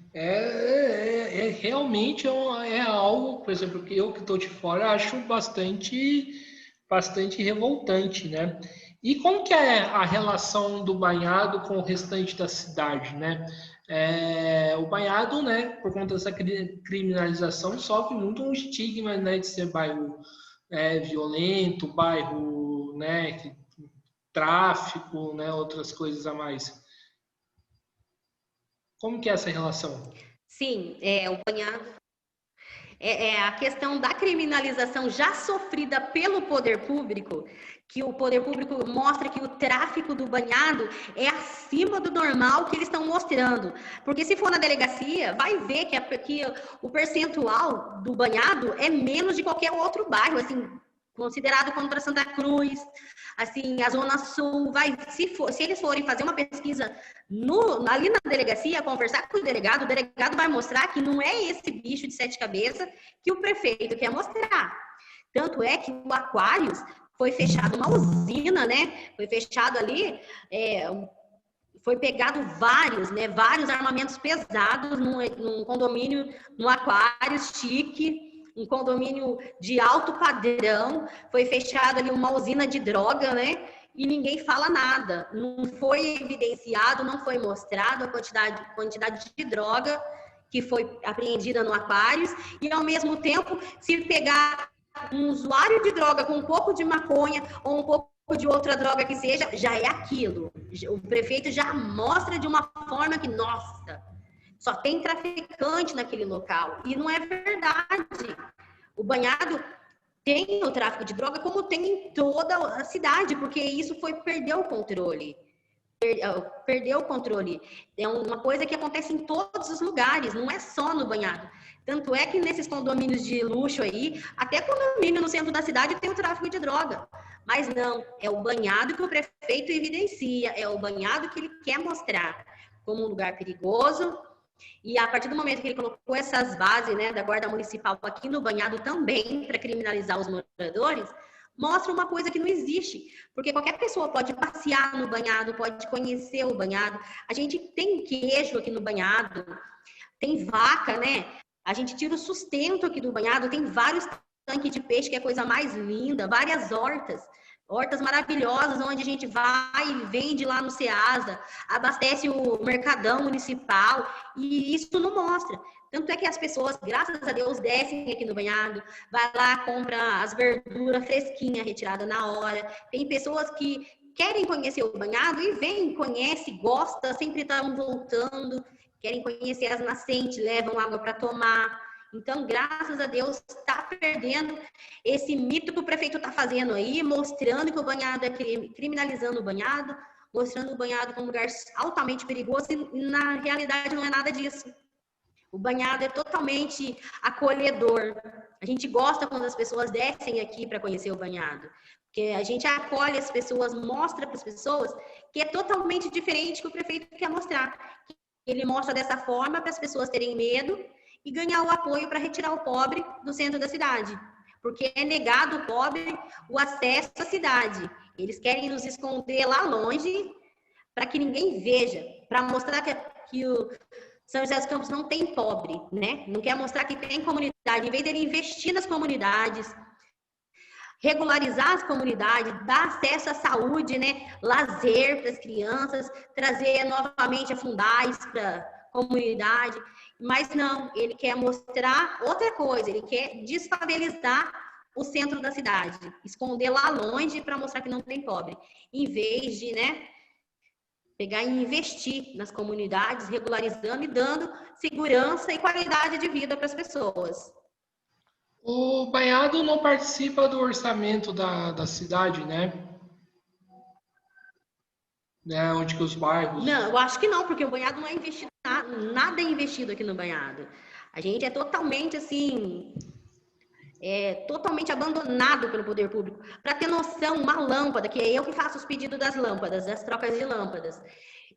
realmente é algo, por exemplo, que eu que estou de fora acho bastante revoltante, né? E como que é a relação do banhado com o restante da cidade, né? O banhado, né, por conta dessa criminalização, sofre muito um estigma, né, de ser bairro violento, bairro, né, tráfico, né, outras coisas a mais. Como que é essa relação? Sim, o banhado a questão da criminalização já sofrida pelo poder público, que o poder público mostra que o tráfico do banhado é acima do normal que eles estão mostrando. Porque se for na delegacia, vai ver que o percentual do banhado é menos de qualquer outro bairro, assim, considerado contra Santa Cruz, assim, a Zona Sul, se eles forem fazer uma pesquisa ali na delegacia, conversar com o delegado vai mostrar que não é esse bicho de 7 cabeças que o prefeito quer mostrar. Tanto é que o Aquários foi fechado uma usina, né? Foi fechado ali, foi pegado vários armamentos pesados num condomínio, no Aquários chique, um condomínio de alto padrão, foi fechado ali uma usina de droga, né? E ninguém fala nada. Não foi evidenciado, não foi mostrado a quantidade de droga que foi apreendida no Aquários, e ao mesmo tempo, se pegar um usuário de droga com um pouco de maconha ou um pouco de outra droga que seja, já é aquilo. O prefeito já mostra de uma forma que, nossa, só tem traficante naquele local. E não é verdade. O banhado tem o tráfico de droga como tem em toda a cidade, porque isso perdeu o controle. perder o controle. É uma coisa que acontece em todos os lugares, não é só no banhado. Tanto é que nesses condomínios de luxo aí, até condomínio no centro da cidade tem o tráfico de droga. Mas não, é o banhado que o prefeito evidencia, é o banhado que ele quer mostrar como um lugar perigoso. E a partir do momento que ele colocou essas bases, né, da Guarda Municipal aqui no banhado também, para criminalizar os moradores, mostra uma coisa que não existe. Porque qualquer pessoa pode passear no banhado, pode conhecer o banhado. A gente tem queijo aqui no banhado, tem vaca, né? A gente tira o sustento aqui do banhado, tem vários tanques de peixe, que é a coisa mais linda, várias hortas maravilhosas, onde a gente vai e vende lá no Ceasa, abastece o mercadão municipal, e isso não mostra. Tanto é que as pessoas, graças a Deus, descem aqui no banhado, vai lá, compra as verduras fresquinhas, retirada na hora. Tem pessoas que querem conhecer o banhado e vêm, conhece, gosta, sempre estão voltando, querem conhecer as nascentes, levam água para tomar. Então, graças a Deus, está perdendo esse mito que o prefeito está fazendo aí, mostrando que o banhado é criminalizando o banhado, mostrando o banhado como um lugar altamente perigoso, e na realidade não é nada disso. O banhado é totalmente acolhedor. A gente gosta quando as pessoas descem aqui para conhecer o banhado, porque a gente acolhe as pessoas, mostra para as pessoas que é totalmente diferente do que o prefeito quer mostrar. Ele mostra dessa forma para as pessoas terem medo e ganhar o apoio para retirar o pobre do centro da cidade. Porque é negado ao pobre o acesso à cidade. Eles querem nos esconder lá longe para que ninguém veja, para mostrar que o São José dos Campos não tem pobre, né? Não quer mostrar que tem comunidade. Em vez de ele investir nas comunidades, regularizar as comunidades, dar acesso à saúde, né? Lazer para as crianças, trazer novamente a Fundais para a comunidade. Mas não, ele quer mostrar outra coisa, ele quer desfavelizar o centro da cidade, esconder lá longe para mostrar que não tem pobre, em vez de, né, pegar e investir nas comunidades, regularizando e dando segurança e qualidade de vida para as pessoas. O banhado não participa do orçamento da cidade, né? Onde que os bairros... Não, eu acho que não, porque o banhado não é investido, nada é investido aqui no banhado. A gente é totalmente, assim, totalmente abandonado pelo poder público. Para ter noção, uma lâmpada, que é eu que faço os pedidos das lâmpadas, das trocas de lâmpadas.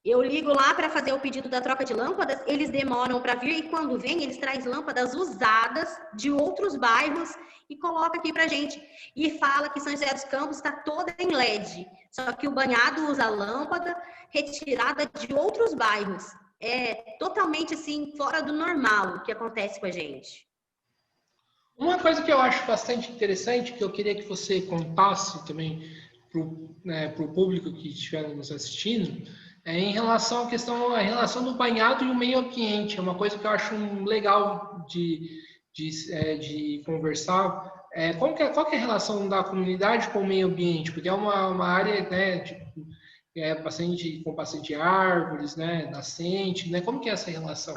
Eu ligo lá para fazer o pedido da troca de lâmpadas, eles demoram para vir, e quando vem, eles trazem lâmpadas usadas de outros bairros e colocam aqui para gente. E fala que São José dos Campos está toda em LED, só que o banhado usa lâmpada retirada de outros bairros. É totalmente, assim, fora do normal o que acontece com a gente. Uma coisa que eu acho bastante interessante, que eu queria que você contasse também para o público que estiver nos assistindo, é em relação à relação do banhado e o meio ambiente. É uma coisa que eu acho legal de conversar. Qual que é a relação da comunidade com o meio ambiente? Porque é uma área, né, com bastante árvores, né, nascente, né? Como que é essa relação?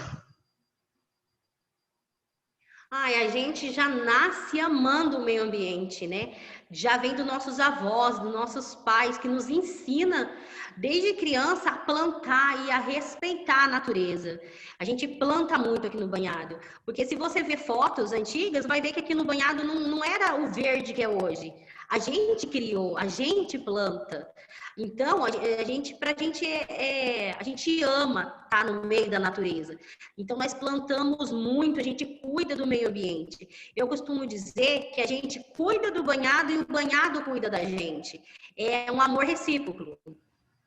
A gente já nasce amando o meio ambiente, né? Já vem dos nossos avós, dos nossos pais, que nos ensina desde criança a plantar e a respeitar a natureza. A gente planta muito aqui no banhado, porque se você ver fotos antigas, vai ver que aqui no banhado não era o verde que é hoje. A gente criou, a gente planta. Então, a gente ama estar no meio da natureza. Então, nós plantamos muito, a gente cuida do meio ambiente. Eu costumo dizer que a gente cuida do banhado e o banhado cuida da gente. É um amor recíproco.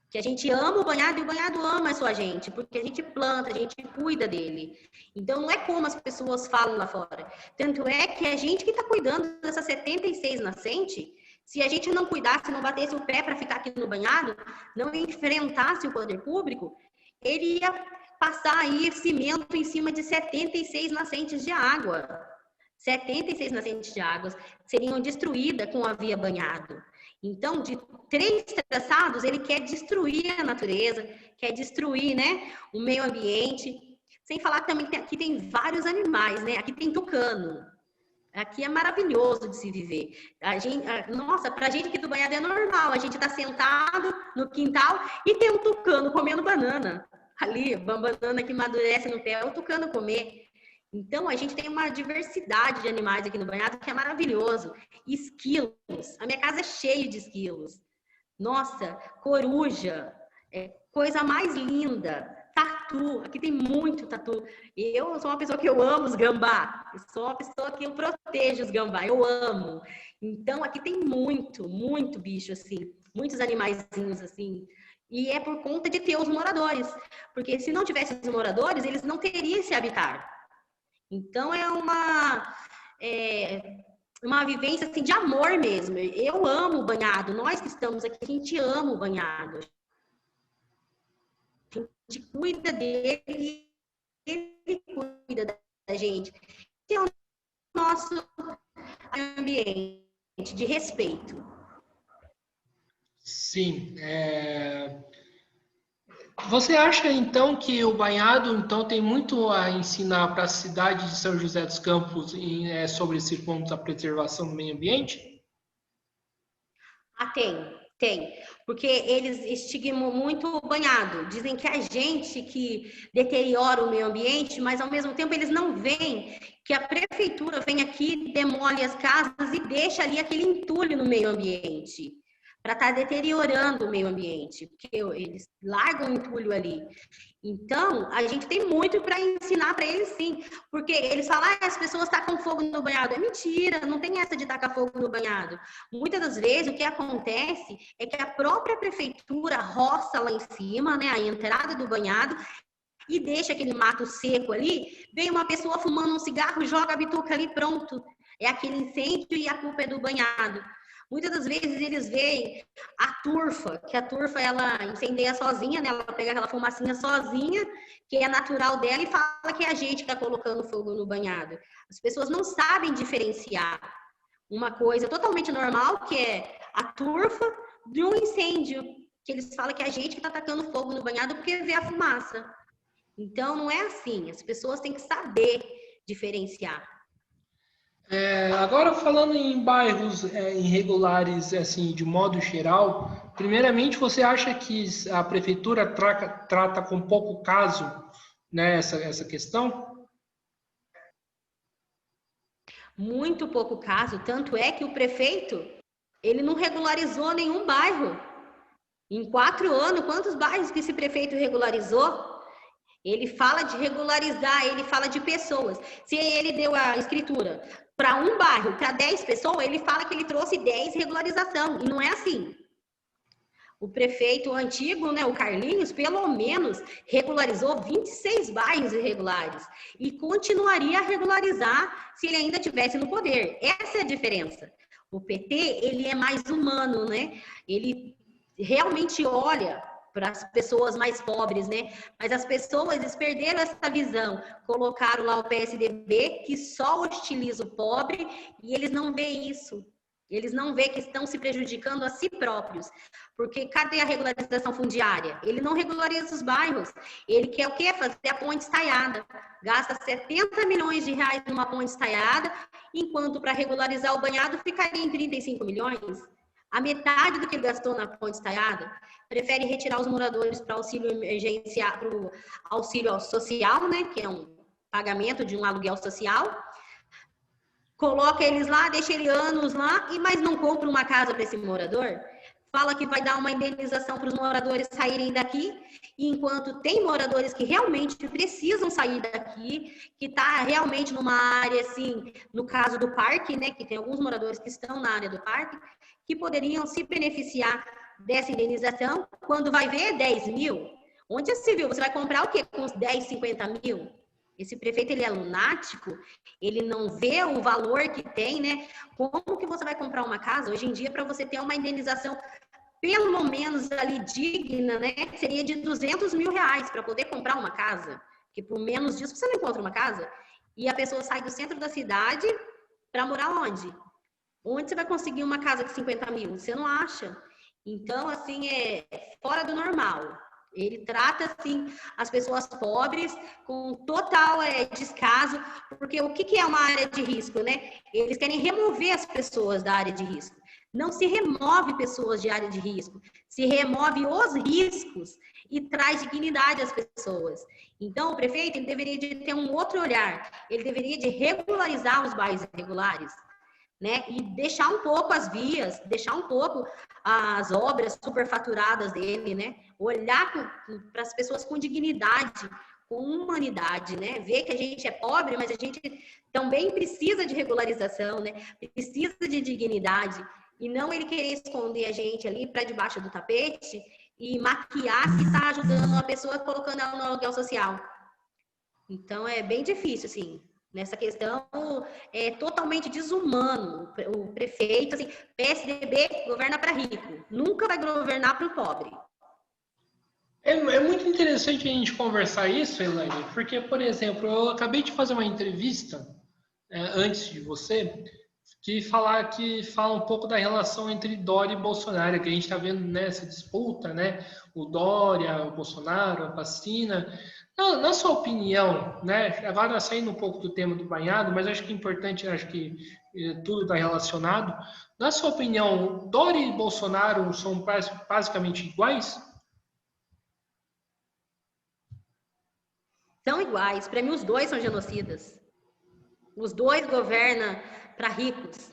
Que a gente ama o banhado e o banhado ama a sua gente, porque a gente planta, a gente cuida dele. Então, não é como as pessoas falam lá fora. Tanto é que a gente que está cuidando dessas 76 nascentes, se a gente não cuidasse, não batesse o pé para ficar aqui no banhado, não enfrentasse o poder público, ele ia passar aí cimento em cima de 76 nascentes de água. 76 nascentes de água seriam destruídas com a via banhado. Então, de 3 traçados, ele quer destruir a natureza, quer destruir, né, o meio ambiente. Sem falar também que aqui tem vários animais, né? Aqui tem tucano. Aqui é maravilhoso de se viver. Nossa, pra gente aqui do Banhado é normal. A gente tá sentado no quintal e tem um tucano comendo banana. Ali, uma banana que amadurece no pé, é o tucano comer. Então, a gente tem uma diversidade de animais aqui no Banhado que é maravilhoso. Esquilos. A minha casa é cheia de esquilos. Nossa, coruja. Coisa mais linda. Tatu. Aqui tem muito tatu. Eu sou uma pessoa que eu amo os gambá. Eu sou uma pessoa que eu protejo os gambá. Eu amo. Então, aqui tem muito, muito bicho, assim. Muitos animaizinhos, assim. E é por conta de ter os moradores. Porque se não tivesse os moradores, eles não teriam esse habitat. Então, é uma vivência, assim, de amor mesmo. Eu amo o Banhado. Nós que estamos aqui, a gente ama o Banhado. A gente cuida dele e ele cuida da gente. Esse é o nosso ambiente de respeito. Sim. Você acha, então, que o Banhado então, tem muito a ensinar para a cidade de São José dos Campos sobre esse ponto da preservação do meio ambiente? Tem. Porque eles estigmam muito o Banhado. Dizem que a gente que deteriora o meio ambiente, mas ao mesmo tempo eles não veem que a prefeitura vem aqui, demole as casas e deixa ali aquele entulho no meio ambiente. Para estar deteriorando o meio ambiente, porque eles largam o entulho ali. Então, a gente tem muito para ensinar para eles, sim. Porque eles falam, as pessoas tacam fogo no banhado. É mentira, não tem essa de tacar fogo no banhado. Muitas das vezes, o que acontece é que a própria prefeitura roça lá em cima, né, a entrada do banhado, e deixa aquele mato seco ali, vem uma pessoa fumando um cigarro, joga a bituca ali, pronto. É aquele incêndio e a culpa é do banhado. Muitas das vezes eles veem a turfa, que a turfa ela incendeia sozinha, né? Ela pega aquela fumacinha sozinha, que é natural dela, e fala que é a gente que está colocando fogo no banhado. As pessoas não sabem diferenciar uma coisa totalmente normal, que é a turfa, de um incêndio, que eles falam que é a gente que está atacando fogo no banhado porque vê a fumaça. Então, não é assim. As pessoas têm que saber diferenciar. Agora, falando em bairros irregulares, assim, de modo geral, primeiramente, você acha que a prefeitura trata com pouco caso, né, essa questão? Muito pouco caso, tanto é que o prefeito, ele não regularizou nenhum bairro. Em 4 anos, quantos bairros que esse prefeito regularizou? Ele fala de regularizar, ele fala de pessoas. Se ele deu a escritura para um bairro, para 10 pessoas, ele fala que ele trouxe 10 regularização. E não é assim. O prefeito antigo, né, o Carlinhos, pelo menos regularizou 26 bairros irregulares. E continuaria a regularizar se ele ainda estivesse no poder. Essa é a diferença. O PT, ele é mais humano, né? Ele realmente olha para as pessoas mais pobres, né? Mas as pessoas, eles perderam essa visão. Colocaram lá o PSDB, que só hostiliza o pobre, e eles não veem isso. Eles não veem que estão se prejudicando a si próprios. Porque cadê a regularização fundiária? Ele não regulariza os bairros. Ele quer o quê? Fazer a ponte estaiada. Gasta 70 milhões de reais numa ponte estaiada, enquanto para regularizar o banhado ficaria em 35 milhões. A metade do que ele gastou na ponte estaiada, prefere retirar os moradores para auxílio emergencial, para o auxílio social, né, que é um pagamento de um aluguel social, coloca eles lá, deixa ele anos lá, mas não compra uma casa para esse morador, fala que vai dar uma indenização para os moradores saírem daqui, e enquanto tem moradores que realmente precisam sair daqui, que está realmente numa área, assim, no caso do parque, né, que tem alguns moradores que estão na área do parque, que poderiam se beneficiar dessa indenização, quando vai ver 10 mil. Onde se viu? Você vai comprar o quê com uns 10, 50 mil? Esse prefeito, ele é lunático, ele não vê o valor que tem, né? Como que você vai comprar uma casa? Hoje em dia, para você ter uma indenização pelo menos ali digna, né? Seria de 200 mil reais para poder comprar uma casa. Porque por menos disso, você não encontra uma casa. E a pessoa sai do centro da cidade para morar onde? Onde você vai conseguir uma casa de 50 mil? Você não acha. Então, assim, é fora do normal. Ele trata, assim, as pessoas pobres com total descaso, porque o que é uma área de risco, né? Eles querem remover as pessoas da área de risco. Não se remove pessoas de área de risco, se remove os riscos e traz dignidade às pessoas. Então, o prefeito ele deveria de ter um outro olhar, ele deveria de regularizar os bairros irregulares, né? E deixar um pouco as vias, deixar um pouco as obras superfaturadas dele, né? Olhar para as pessoas com dignidade, com humanidade, né? Ver que a gente é pobre, mas a gente também precisa de regularização, né? Precisa de dignidade. E não ele querer esconder a gente ali para debaixo do tapete e maquiar que está ajudando a pessoa colocando ela no aluguel social. Então, é bem difícil, assim. Nessa questão, é totalmente desumano. O prefeito, assim, PSDB governa para rico, nunca vai governar para o pobre. É muito interessante a gente conversar isso, Elaine, porque, por exemplo, eu acabei de fazer uma entrevista antes de você, que fala um pouco da relação entre Dória e Bolsonaro, que a gente está vendo nessa disputa, né? O Dória, o Bolsonaro, a vacina. Na sua opinião, né? Agora saindo um pouco do tema do banhado, mas acho que é importante, acho que tudo está relacionado. Na sua opinião, Dória e Bolsonaro são basicamente iguais? São iguais. Para mim, os dois são genocidas. Os dois governam para ricos.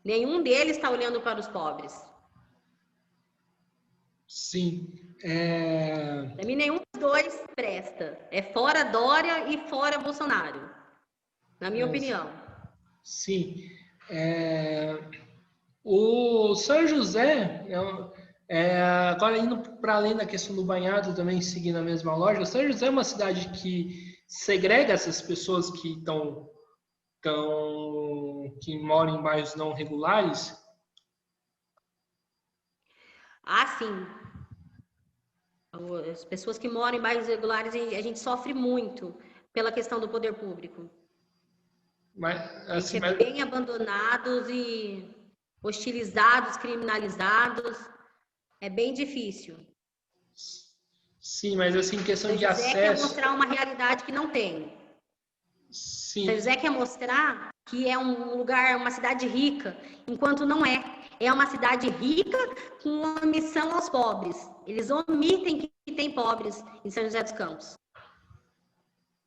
Nenhum deles está olhando para os pobres. Sim. Para mim, nenhum dos dois presta. É fora Dória e fora Bolsonaro. Na minha opinião. Sim. O São José, agora indo para além da questão do banhado, também seguindo a mesma loja, o São José é uma cidade que segrega essas pessoas que que moram em bairros não regulares? Ah, sim. As pessoas que moram em bairros regulares, a gente sofre muito pela questão do poder público. Mas, a gente é bem abandonados e hostilizados, criminalizados. É bem difícil. Sim, mas assim, questão de acesso... São José quer mostrar uma realidade que não tem. Sim. São José quer mostrar que é um lugar, uma cidade rica, enquanto não é. É uma cidade rica com omissão aos pobres. Eles omitem que tem pobres em São José dos Campos.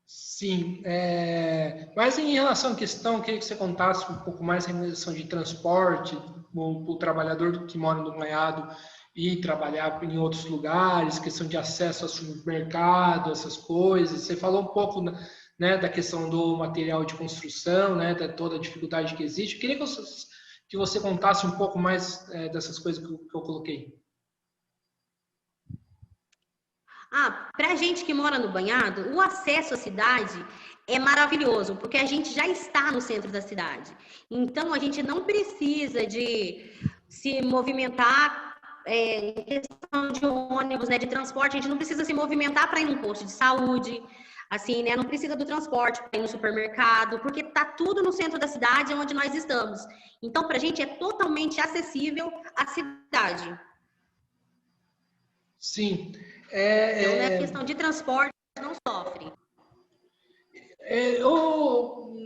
Sim, mas em relação à questão, queria que você contasse um pouco mais em relação de transporte, o trabalhador que mora no banhado e trabalhar em outros lugares, questão de acesso ao supermercado, essas coisas. Você falou um pouco, né, da questão do material de construção, né, da toda a dificuldade que existe. Eu queria que você contasse um pouco mais dessas coisas que eu coloquei. Para a gente que mora no banhado, o acesso à cidade é maravilhoso, porque a gente já está no centro da cidade. Então, a gente não precisa de se movimentar em questão de ônibus, né, de transporte. A gente não precisa se movimentar para ir num posto de saúde, assim, né? Não precisa do transporte para ir no supermercado, porque tá tudo no centro da cidade, onde nós estamos. Então, para a gente é totalmente acessível a cidade. Sim. Então, na questão de transporte, não sofre.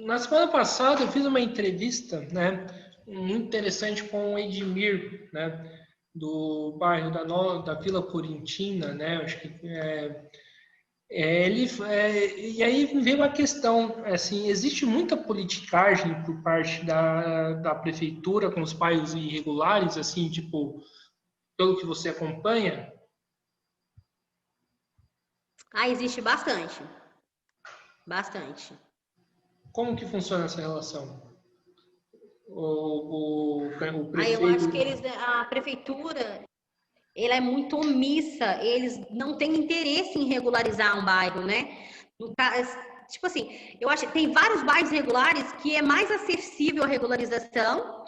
Na semana passada, eu fiz uma entrevista, né, muito interessante com o Edmir, né, do bairro da Vila Corintina, né, acho que e aí veio a questão, assim, existe muita politicagem por parte da prefeitura com os bairros irregulares, assim, tipo, pelo que você acompanha? Existe bastante. Bastante. Como que funciona essa relação? O prefeito... Eu acho que a prefeitura, ela é muito omissa, eles não têm interesse em regularizar um bairro, né? No caso, tipo assim, eu acho que tem vários bairros regulares que é mais acessível a regularização,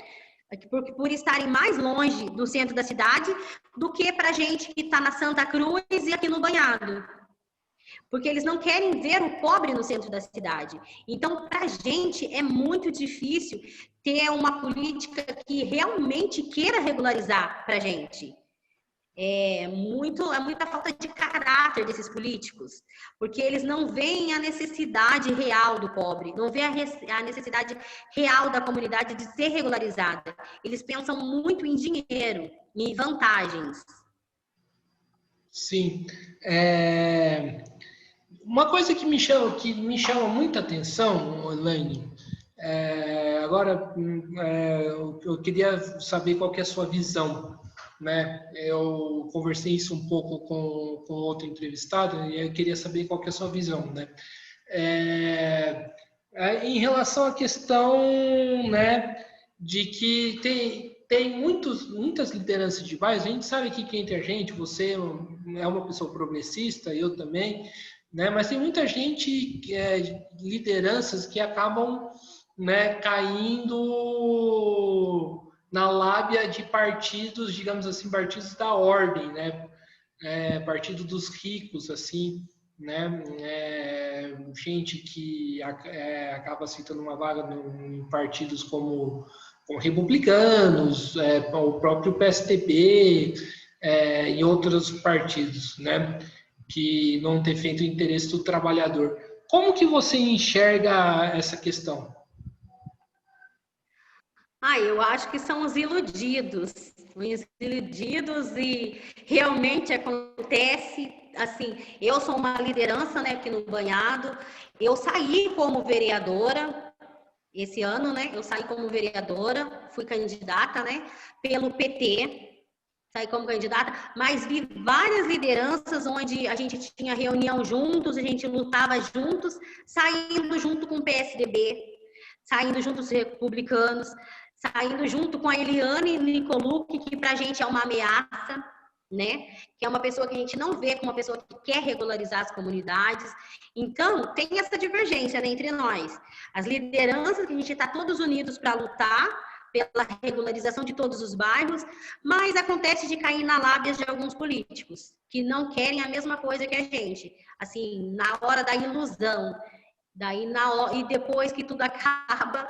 por estarem mais longe do centro da cidade, do que para gente que está na Santa Cruz e aqui no Banhado. Porque eles não querem ver o pobre no centro da cidade. Então, para a gente, é muito difícil ter uma política que realmente queira regularizar para a gente. É muita falta de caráter desses políticos, porque eles não veem a necessidade real do pobre, não veem a necessidade real da comunidade de ser regularizada. Eles pensam muito em dinheiro, em vantagens. Sim. Uma coisa que me chama muita atenção, Elaine, agora eu queria saber qual que é a sua visão, né? Eu conversei isso um pouco com outro entrevistado e eu queria saber qual que é a sua visão, né? Em relação à questão, né, de que tem muitas lideranças de bairros, a gente sabe que entre a gente, você é uma pessoa progressista, eu também, né, mas tem muita gente, lideranças que acabam, né, caindo na lábia de partidos, digamos assim, partidos da ordem, né, partido dos ricos, assim, né, gente que acaba aceitando uma vaga em partidos como republicanos, o próprio PSDB, e outros partidos, né, que não tem feito o interesse do trabalhador. Como que você enxerga essa questão? Eu acho que são os iludidos e realmente acontece assim. Eu sou uma liderança, né, aqui no Banhado. Eu saí como vereadora esse ano, né? Eu saí como vereadora, fui candidata, né, pelo PT. Saí como candidata, mas vi várias lideranças onde a gente tinha reunião juntos, a gente lutava juntos, saindo junto com o PSDB, saindo junto com os republicanos, saindo junto com a Eliane Nicolucci, que para a gente é uma ameaça, né? Que é uma pessoa que a gente não vê como uma pessoa que quer regularizar as comunidades. Então, tem essa divergência, né, entre nós. As lideranças que a gente está todos unidos para lutar pela regularização de todos os bairros, mas acontece de cair na lábia de alguns políticos que não querem a mesma coisa que a gente, assim, na hora da ilusão. Daí, e depois que tudo acaba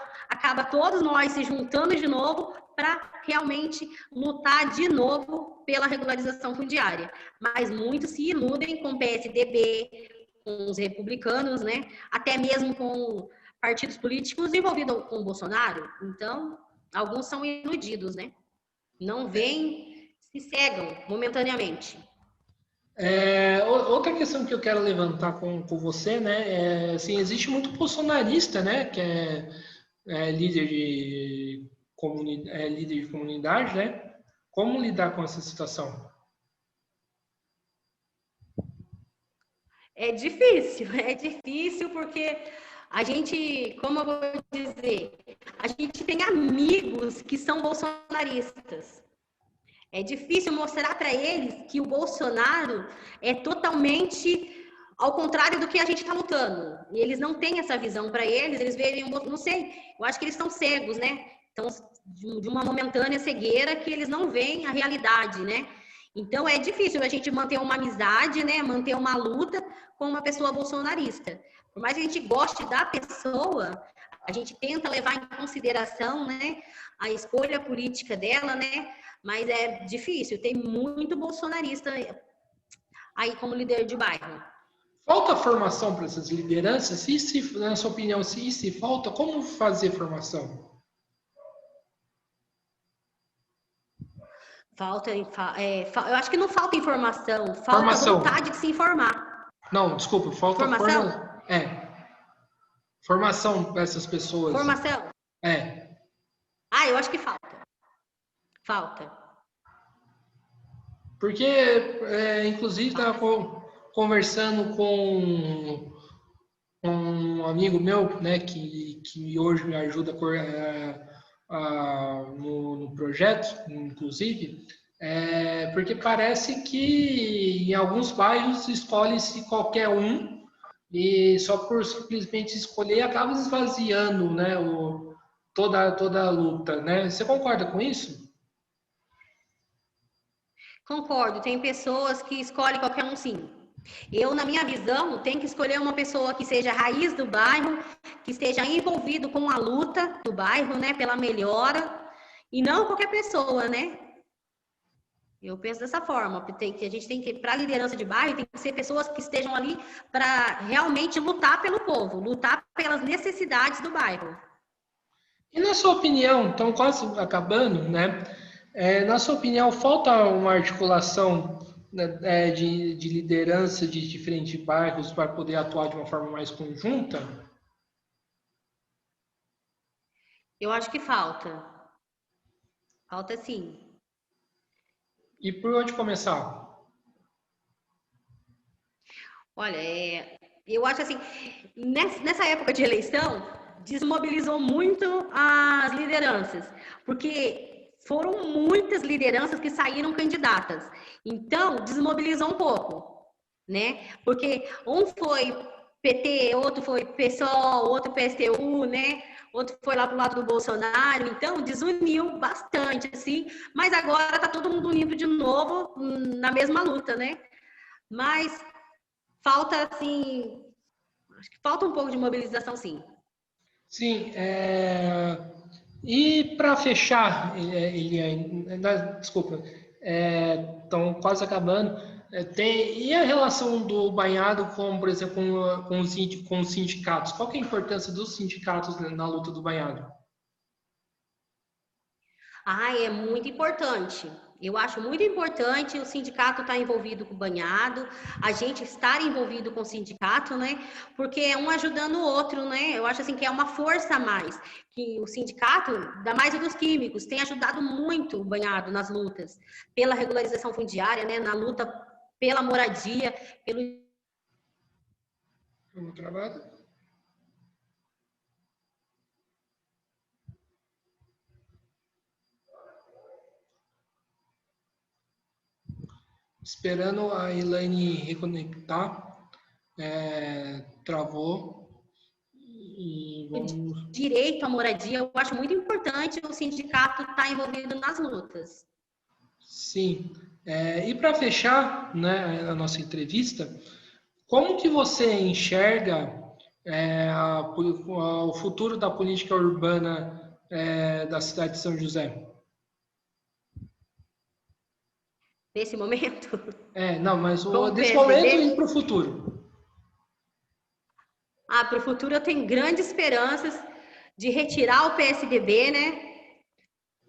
todos nós se juntando de novo para realmente lutar de novo pela regularização fundiária. Mas muitos se iludem com o PSDB, com os republicanos, né? Até mesmo com partidos políticos envolvidos com o Bolsonaro. Então, alguns são iludidos, né? Não veem, se cegam momentaneamente. Outra questão que eu quero levantar com você, né, assim, existe muito bolsonarista, né, que líder líder de comunidade, né? Como lidar com essa situação? É difícil porque a gente, como eu vou dizer, a gente tem amigos que são bolsonaristas. É difícil mostrar para eles que o Bolsonaro é totalmente ao contrário do que a gente está lutando. E eles não têm essa visão para eles, eles veem, não sei, eu acho que eles estão cegos, né? Então, de uma momentânea cegueira que eles não veem a realidade, né? Então, é difícil a gente manter uma amizade, né? Manter uma luta com uma pessoa bolsonarista. Por mais que a gente goste da pessoa, a gente tenta levar em consideração, né? A escolha política dela, né? Mas é difícil, tem muito bolsonarista aí como líder de bairro. Falta formação para essas lideranças? E se, na sua opinião, se falta, como fazer formação? Eu acho que não falta informação, falta vontade de se informar. Não, desculpa, falta formação. Formação para essas pessoas. Formação? Eu acho que falta. Porque, inclusive, estava conversando com um amigo meu, né, que hoje me ajuda no projeto, inclusive, porque parece que em alguns bairros escolhe-se qualquer um e só por simplesmente escolher acaba esvaziando, né, toda a luta, né? Você concorda com isso? Concordo, tem pessoas que escolhem qualquer um, sim. Eu, na minha visão, tenho que escolher uma pessoa que seja raiz do bairro, que esteja envolvido com a luta do bairro, né, pela melhora, e não qualquer pessoa, né? Eu penso dessa forma, que a gente tem que, para a liderança de bairro, tem que ser pessoas que estejam ali para realmente lutar pelo povo, lutar pelas necessidades do bairro. E na sua opinião, estão quase acabando, né? Na sua opinião, falta uma articulação, né, de liderança de diferentes bairros para poder atuar de uma forma mais conjunta? Eu acho que falta. Falta sim. E por onde começar? Olha, eu acho assim, nessa época de eleição, desmobilizou muito as lideranças, porque foram muitas lideranças que saíram candidatas. Então, desmobilizou um pouco, né? Porque um foi PT, outro foi PSOL, outro PSTU, né? Outro foi lá pro lado do Bolsonaro, então desuniu bastante, assim, mas agora tá todo mundo unido de novo na mesma luta, né? Mas falta, assim, acho que falta um pouco de mobilização, sim. Sim, e para fechar, desculpa, estão quase acabando. E a relação do banhado com, por exemplo, com os sindicatos? Qual que é a importância dos sindicatos na luta do banhado? É muito importante. Eu acho muito importante o sindicato estar envolvido com o banhado, a gente estar envolvido com o sindicato, né? Porque é um ajudando o outro, né? Eu acho assim que é uma força a mais. Que o sindicato, ainda mais o dos químicos, tem ajudado muito o banhado nas lutas pela regularização fundiária, né? Na luta pela moradia, pelo. Vamos travado? Esperando a Elaine reconectar. Travou. E vamos... Direito à moradia, eu acho muito importante o sindicato estar envolvido nas lutas. Sim. E para fechar, né, a nossa entrevista, como que você enxerga o futuro da política urbana da cidade de São José? Nesse momento? Não, mas desse PSDB? momento e para o futuro. Para o futuro eu tenho grandes esperanças de retirar o PSDB, né?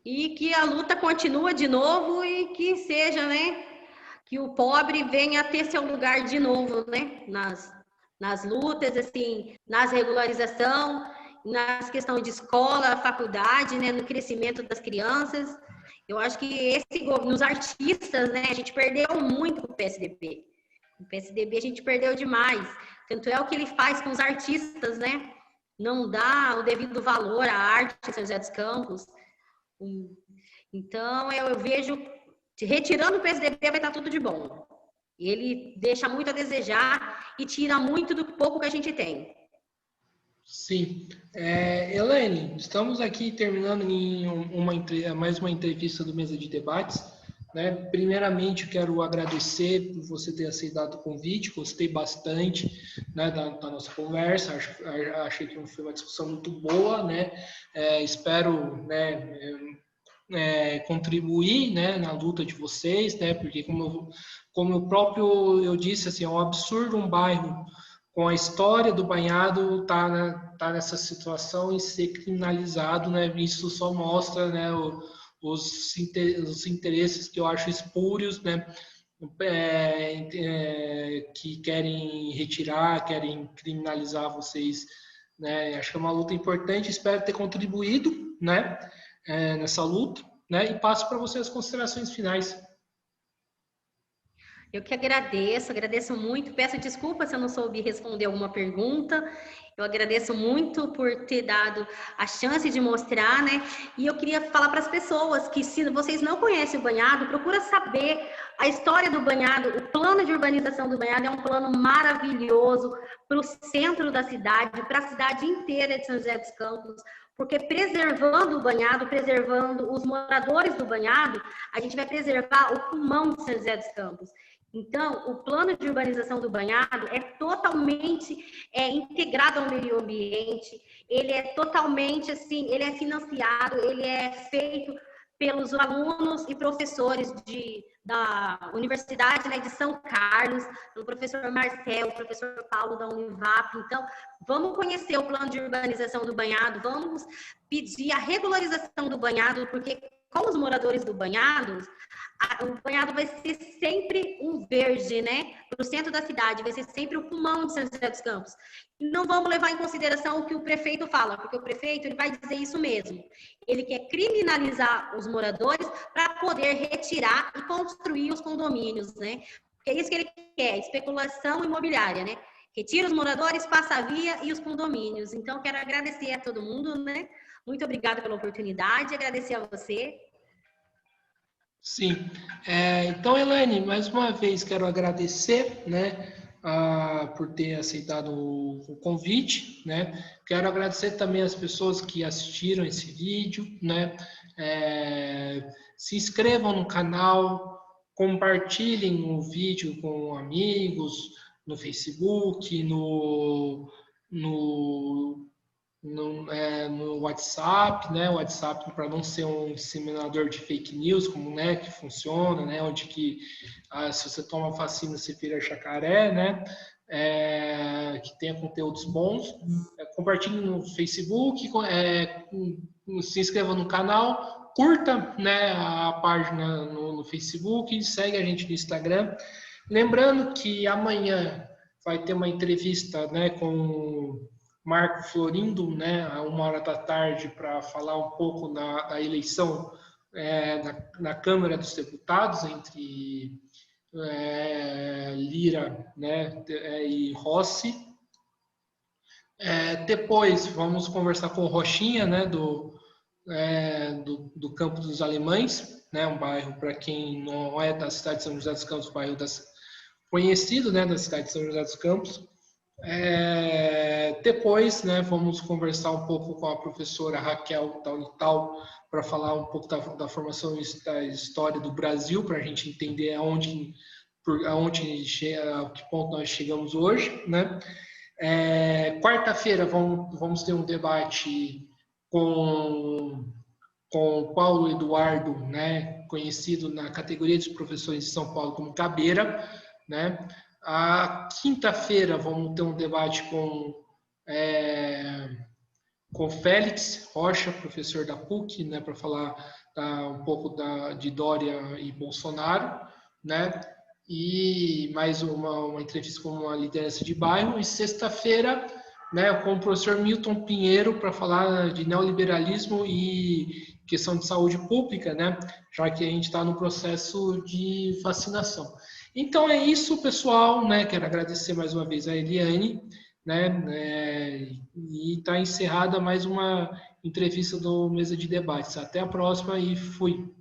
E que a luta continue de novo e que seja, né? Que o pobre venha a ter seu lugar de novo, né? Nas lutas, assim, nas regularização, nas questões de escola, faculdade, né? No crescimento das crianças. Eu acho que nos artistas, né? A gente perdeu muito com o PSDB. O PSDB a gente perdeu demais. Tanto é o que ele faz com os artistas, né? Não dá o devido valor à arte em São José dos Campos. Então, eu vejo, retirando o PSDB vai estar tudo de bom. Ele deixa muito a desejar e tira muito do pouco que a gente tem. Sim. Elaine, estamos aqui terminando mais uma entrevista do Mesa de Debates. Né? Primeiramente, quero agradecer por você ter aceitado o convite, gostei bastante, né, da nossa conversa, achei que foi uma discussão muito boa, né? Espero, né, contribuir, né, na luta de vocês, né, porque como eu disse, assim, é um absurdo um bairro com a história do banhado tá nessa situação e ser criminalizado, né? Isso só mostra, né, os interesses que eu acho espúrios, né? Que querem retirar, querem criminalizar vocês, né? Acho que é uma luta importante, espero ter contribuído, né, nessa luta, né? E passo para vocês as considerações finais. Eu que agradeço muito. Peço desculpas se eu não soube responder alguma pergunta. Eu agradeço muito por ter dado a chance de mostrar, né? E eu queria falar para as pessoas que, se vocês não conhecem o banhado, procura saber a história do banhado. O plano de urbanização do banhado é um plano maravilhoso para o centro da cidade, para a cidade inteira de São José dos Campos. Porque preservando o banhado, preservando os moradores do banhado, a gente vai preservar o pulmão de São José dos Campos. Então, o plano de urbanização do banhado é totalmente integrado ao meio ambiente, ele é totalmente assim, ele é financiado, ele é feito pelos alunos e professores da Universidade, né, de São Carlos, pelo professor Marcel, professor Paulo da Univap. Então, vamos conhecer o plano de urbanização do banhado, vamos pedir a regularização do banhado, porque com os moradores do banhado, o banhado vai ser sempre um verde, né? Para o centro da cidade, vai ser sempre o pulmão de São José dos Campos. E não vamos levar em consideração o que o prefeito fala, porque o prefeito ele vai dizer isso mesmo. Ele quer criminalizar os moradores para poder retirar e construir os condomínios, né? Porque é isso que ele quer, especulação imobiliária, né? Retira os moradores, passa a via e os condomínios. Então, quero agradecer a todo mundo, né? Muito obrigada pela oportunidade, agradecer a você. Sim. Então, Elaine, mais uma vez quero agradecer, né, por ter aceitado o convite, né? Quero agradecer também as pessoas que assistiram esse vídeo, né? Se inscrevam no canal, compartilhem o vídeo com amigos, no Facebook, no WhatsApp, né? O WhatsApp para não ser um disseminador de fake news, como, né, que funciona, né? Onde que se você toma vacina você vira jacaré, né? Que tenha conteúdos bons. Compartilhe no Facebook, se inscreva no canal, curta, né, a página no Facebook, segue a gente no Instagram. Lembrando que amanhã vai ter uma entrevista, né, com Marco Florindo, né, a 1h da tarde, para falar um pouco da eleição na Câmara dos Deputados entre Lira, né, e Rossi. Depois vamos conversar com o Rochinha, né, do Campo dos Alemães, né, um bairro, para quem não é da cidade de São José dos Campos, bairro conhecido, né, da cidade de São José dos Campos. Depois, né, vamos conversar um pouco com a professora Raquel da Unital para falar um pouco da formação da história do Brasil, para a gente entender aonde que ponto nós chegamos hoje, né? Quarta-feira vamos ter um debate com o Paulo Eduardo, né, conhecido na categoria dos professores de São Paulo como Cabeira, né? A quinta-feira vamos ter um debate com Félix Rocha, professor da PUC, né, para falar um pouco de Dória e Bolsonaro, né? E mais uma entrevista com uma liderança de bairro. E sexta-feira, né, com o professor Milton Pinheiro para falar de neoliberalismo e questão de saúde pública, né, já que a gente está no processo de vacinação. Então é isso, pessoal, né? Quero agradecer mais uma vez a Eliane, né? E está encerrada mais uma entrevista do Mesa de Debates. Até a próxima e fui!